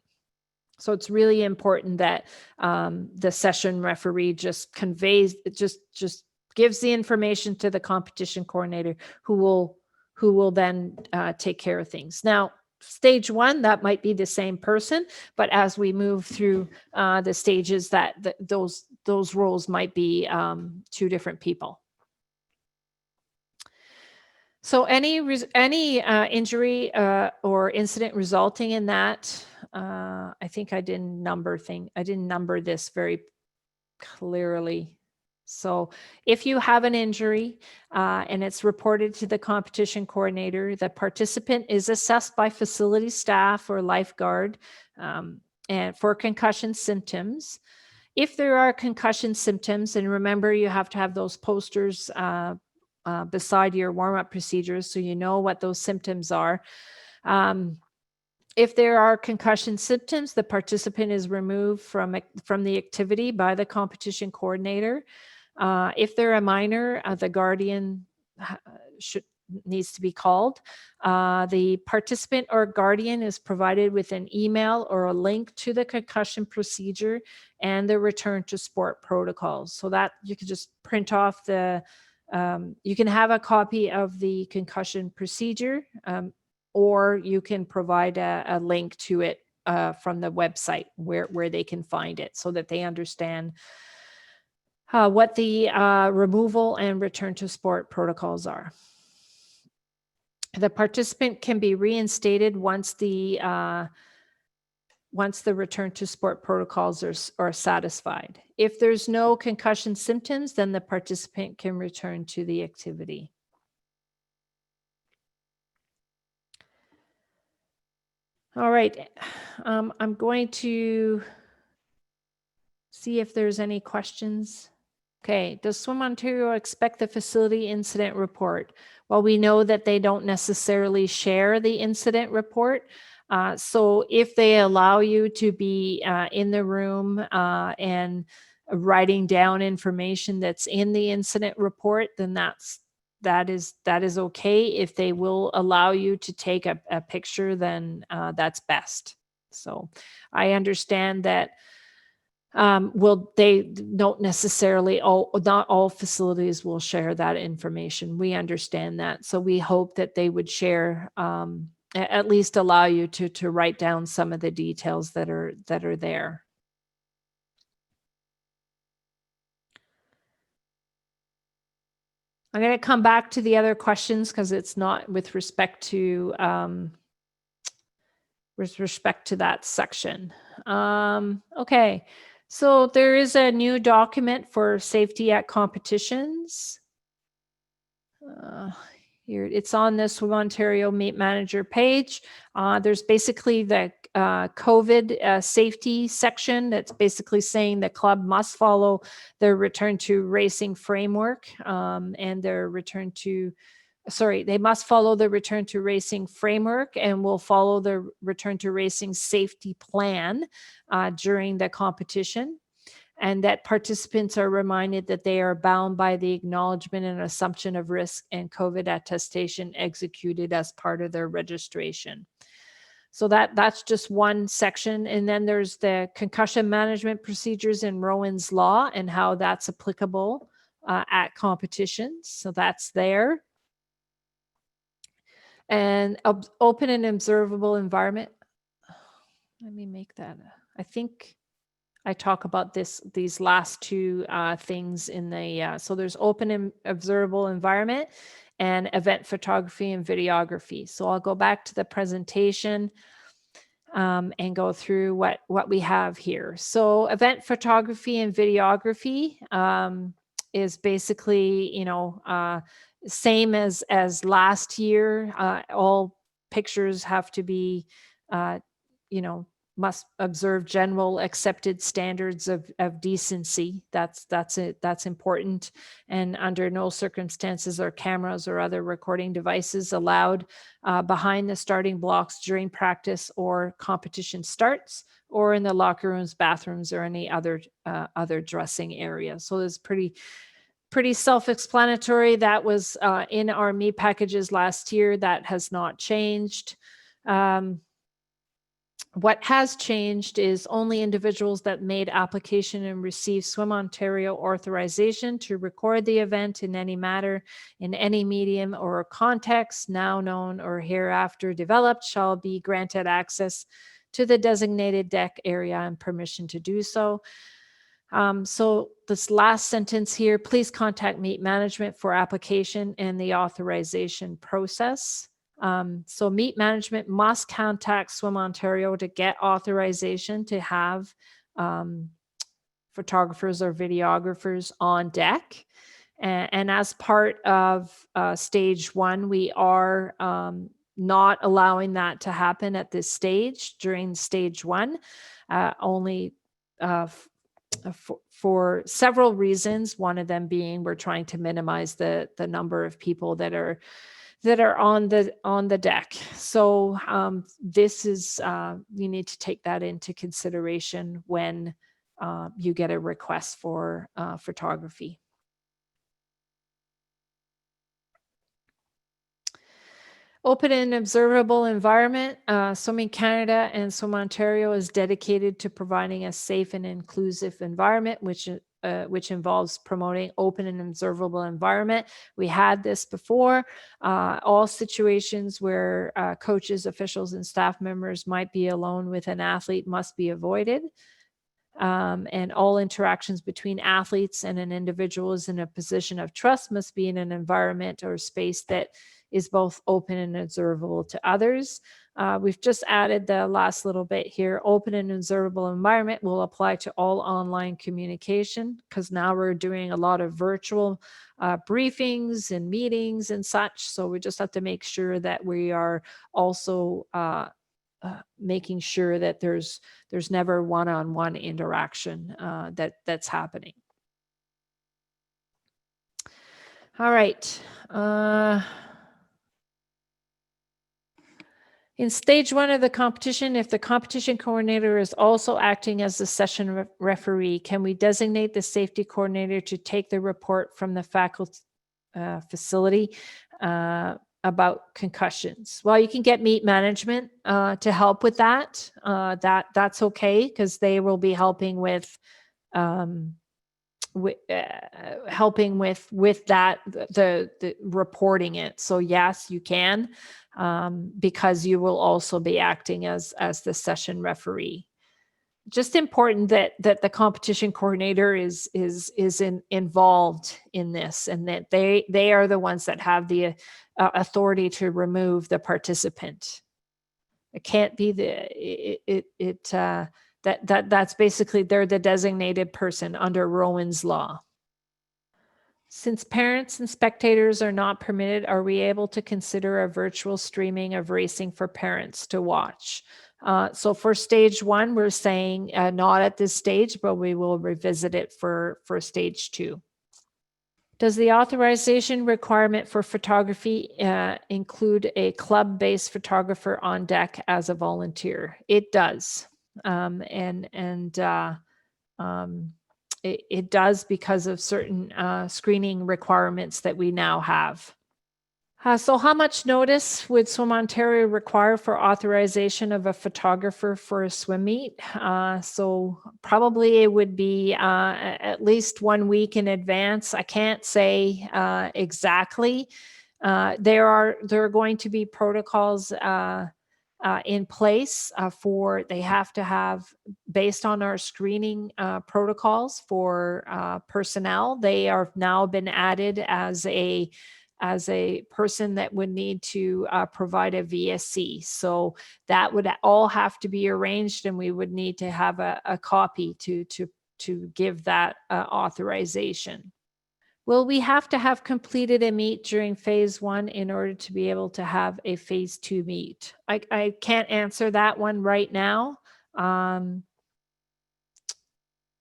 So it's really important that the session referee just conveys, just gives the information to the competition coordinator, who will then take care of things. Now, stage one, that might be the same person, but as we move through the stages, those roles might be two different people. So any injury or incident resulting in that, I think I didn't number this very clearly. So if you have an injury and it's reported to the competition coordinator, the participant is assessed by facility staff or lifeguard and for concussion symptoms. If there are concussion symptoms, and remember, you have to have those posters beside your warm-up procedures so you know what those symptoms are. If there are concussion symptoms, the participant is removed from the activity by the competition coordinator. If they're a minor, the guardian needs to be called. The participant or guardian is provided with an email or a link to the concussion procedure and the return to sport protocols. So that you can just print off you can have a copy of the concussion procedure, or you can provide a link to it from the website where they can find it, so that they understand what the removal and return to sport protocols are. The participant can be reinstated once the return to sport protocols are satisfied. If there's no concussion symptoms, then the participant can return to the activity. All right. I'm going to see if there's any questions. Okay. Does Swim Ontario expect the facility incident report? Well, we know that they don't necessarily share the incident report. So if they allow you to be in the room and writing down information that's in the incident report, then that is okay. If they will allow you to take a picture, then that's best. So I understand that well, they don't necessarily not all facilities will share that information. We understand that. So we hope that they would share, at least allow you to write down some of the details that are there. I'm going to come back to the other questions because it's not with respect to that section. Okay. So there is a new document for safety at competitions. Uh, Here, it's on this Swim Ontario Meet Manager page. There's basically the COVID safety section that's basically saying the club must follow their return to racing framework and their return to they must follow the return to racing framework and will follow the return to racing safety plan during the competition. And that participants are reminded that they are bound by the acknowledgement and assumption of risk and COVID attestation executed as part of their registration. So that's just one section. And then there's the concussion management procedures in Rowan's Law and how that's applicable at competitions. So that's there. And open and observable environment. Let me make that. I think I talk about these last two things in the so there's open and observable environment and event photography and videography. So I'll go back to the presentation and go through what we have here. So event photography and videography is basically same as last year. All pictures have to be you know must observe general accepted standards of decency. That's it. That's important. And under no circumstances are cameras or other recording devices allowed behind the starting blocks during practice or competition starts, or in the locker rooms, bathrooms, or any other dressing area. So it's pretty self-explanatory. That was in our meat packages last year. That has not changed. What has changed is only individuals that made application and received Swim Ontario authorization to record the event in any matter, in any medium or context now known or hereafter developed shall be granted access to the designated deck area and permission to do so. So this last sentence here, please contact Meet Management for application and the authorization process. So Meet Management must contact Swim Ontario to get authorization to have photographers or videographers on deck. And as part of stage one, we are not allowing that to happen at this stage during stage one, only for several reasons. One of them being we're trying to minimize the number of people that are on the deck. So this is you need to take that into consideration when you get a request for photography. Open and observable environment. Swimming Canada and Swim Ontario is dedicated to providing a safe and inclusive environment, which involves promoting open and observable environment. We had this before. All situations where coaches, officials, and staff members might be alone with an athlete must be avoided. And all interactions between athletes and an individual is in a position of trust must be in an environment or space that is both open and observable to others. We've just added the last little bit here. Open and observable environment will apply to all online communication because now we're doing a lot of virtual briefings and meetings and such. So we just have to make sure that we are also making sure that there's never one-on-one interaction that's happening. All right. In stage 1 of the competition, if the competition coordinator is also acting as the session referee, can we designate the safety coordinator to take the report from the faculty facility about concussions? Well, you can get meet management to help with that. That's okay, because they will be helping with helping with that, the reporting it. So yes, you can, because you will also be acting as the session referee. Just important that the competition coordinator is involved in this, and that they are the ones that have the authority to remove the participant. It can't be that's basically, they're the designated person under Rowan's law. Since parents and spectators are not permitted, are we able to consider a virtual streaming of racing for parents to watch? So for stage 1, we're saying not at this stage, but we will revisit it for stage 2. Does the authorization requirement for photography include a club-based photographer on deck as a volunteer? It does. It does, because of certain screening requirements that we now have. So how much notice would Swim Ontario require for authorization of a photographer for a swim meet? So probably it would be at least 1 week in advance. I can't say exactly. There are going to be protocols in place they have to have, based on our screening protocols for personnel. They are now been added as a person that would need to provide a VSC. So that would all have to be arranged, and we would need to have a copy to give that authorization. Will we have to have completed a meet during phase 1 in order to be able to have a phase 2 meet? I can't answer that one right now.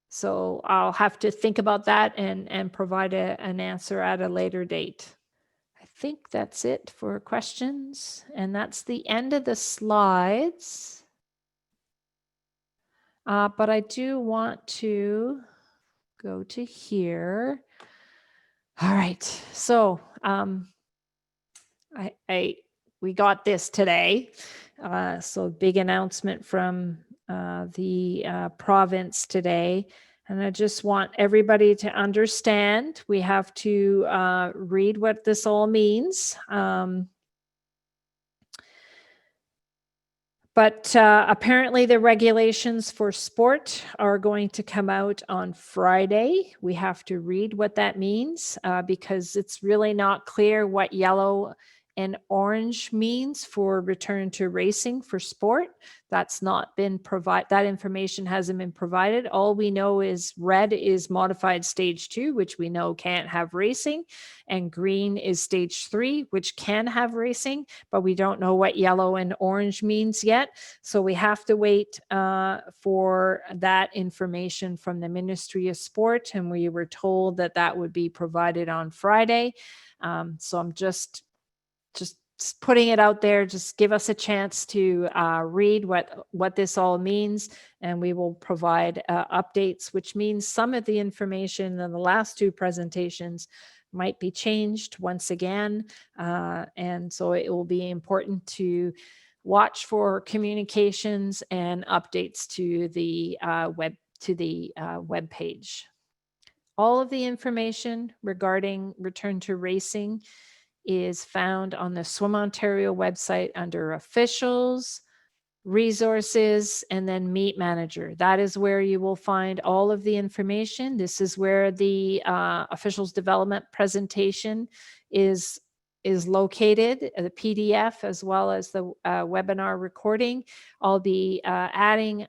So I'll have to think about that and provide an answer at a later date. I think that's it for questions, and that's the end of the slides. But I do want to go to here. All right, so we got this today. So big announcement from the province today. And I just want everybody to understand, we have to read what this all means. But apparently the regulations for sport are going to come out on Friday. We have to read what that means because it's really not clear what yellow and orange means for return to racing for sport. That's not been provided. That information hasn't been provided. All we know is red is modified stage 2, which we know can't have racing, and green is stage 3, which can have racing, but we don't know what yellow and orange means yet. So we have to wait for that information from the Ministry of Sport, and we were told that that would be provided on Friday. So I'm just putting it out there. Just give us a chance to read what this all means, and we will provide updates, which means some of the information in the last 2 presentations might be changed once again. And so it will be important to watch for communications and updates to the web page. All of the information regarding return to racing is found on the Swim Ontario website under officials, resources, and then meet manager. That is where you will find all of the information. This is where the officials development presentation is located, the PDF, as well as the webinar recording. I'll be adding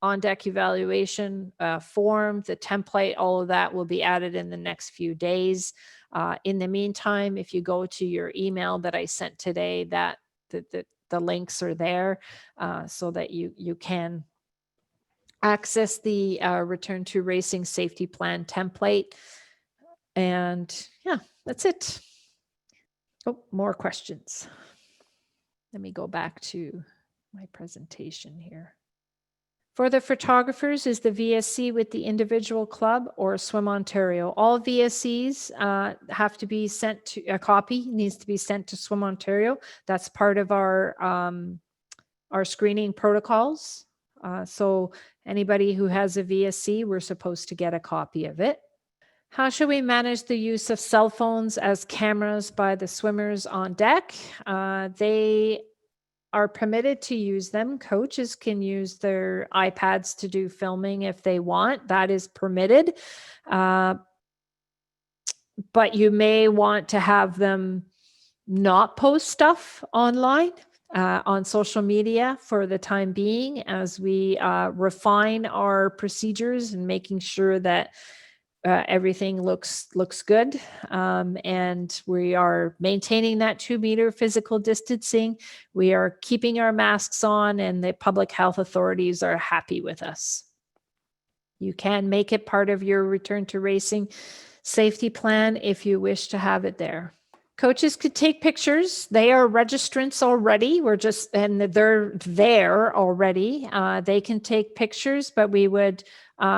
on deck evaluation form, the template, all of that will be added in the next few days. In the meantime, if you go to your email that I sent today, that the the links are there so that you can access the Return to Racing Safety Plan template. And yeah, that's it. Oh, more questions. Let me go back to my presentation here. For the photographers, is the VSC with the individual club or Swim Ontario? All VSCs have to be sent to, a copy needs to be sent to Swim Ontario. That's part of our screening protocols. So anybody who has a VSC, we're supposed to get a copy of it. How should we manage the use of cell phones as cameras by the swimmers on deck? They are permitted to use them. Coaches can use their iPads to do filming if they want. That is permitted. But you may want to have them not post stuff online on social media for the time being, as we refine our procedures and making sure that everything looks good, and we are maintaining that 2-meter physical distancing. We are keeping our masks on, and the public health authorities are happy with us. You can make it part of your Return to Racing safety plan if you wish to have it there. Coaches could take pictures. They are registrants already. And they're there already. They can take pictures, but we would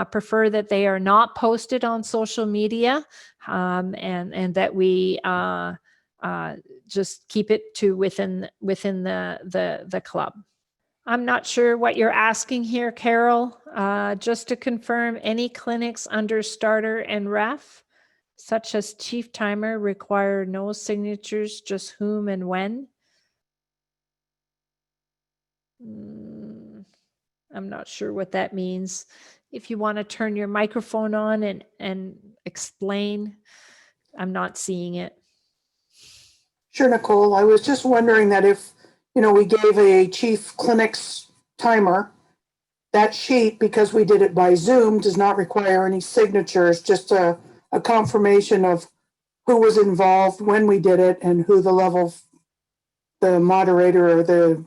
prefer that they are not posted on social media, and that we just keep it to within the club. I'm not sure what you're asking here, Carol. Just to confirm, any clinics under starter and ref, such as chief timer, require no signatures, just whom and when? I'm not sure what that means. If you want to turn your microphone on and explain, I'm not seeing it. Sure, Nicole. I was just wondering that if, we gave a chief clinics timer, that sheet, because we did it by Zoom, does not require any signatures, just a confirmation of who was involved, when we did it, and who the moderator or the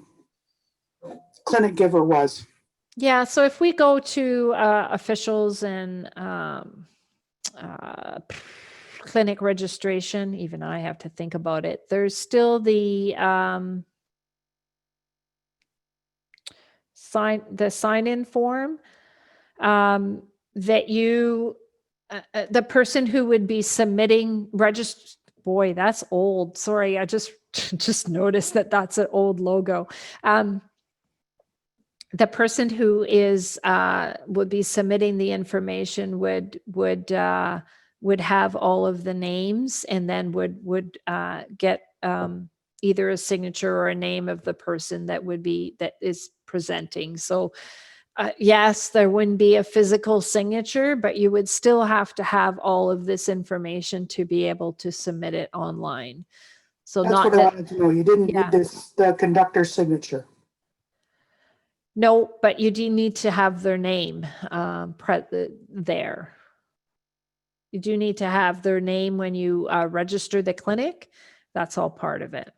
clinic giver was. Yeah, so if we go to officials and clinic registration, even I have to think about it, there's still the sign-in form that you the person who would be submitting boy, that's old. Sorry, I just noticed that that's an old logo. The person who would be submitting the information would have all of the names, and then would get either a signature or a name of the person that is presenting. So yes, there wouldn't be a physical signature, but you would still have to have all of this information to be able to submit it online. So that's what I wanted to know. You didn't need the conductor's signature. No, but you do need to have their name there. You do need to have their name when you register the clinic. That's all part of it.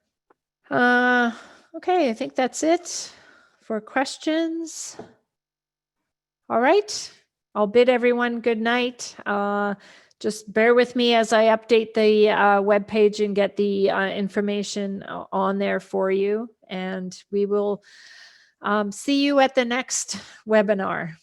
Okay, I think that's it for questions. All right, I'll bid everyone good night. Just bear with me as I update the webpage and get the information on there for you. And we will see you at the next webinar.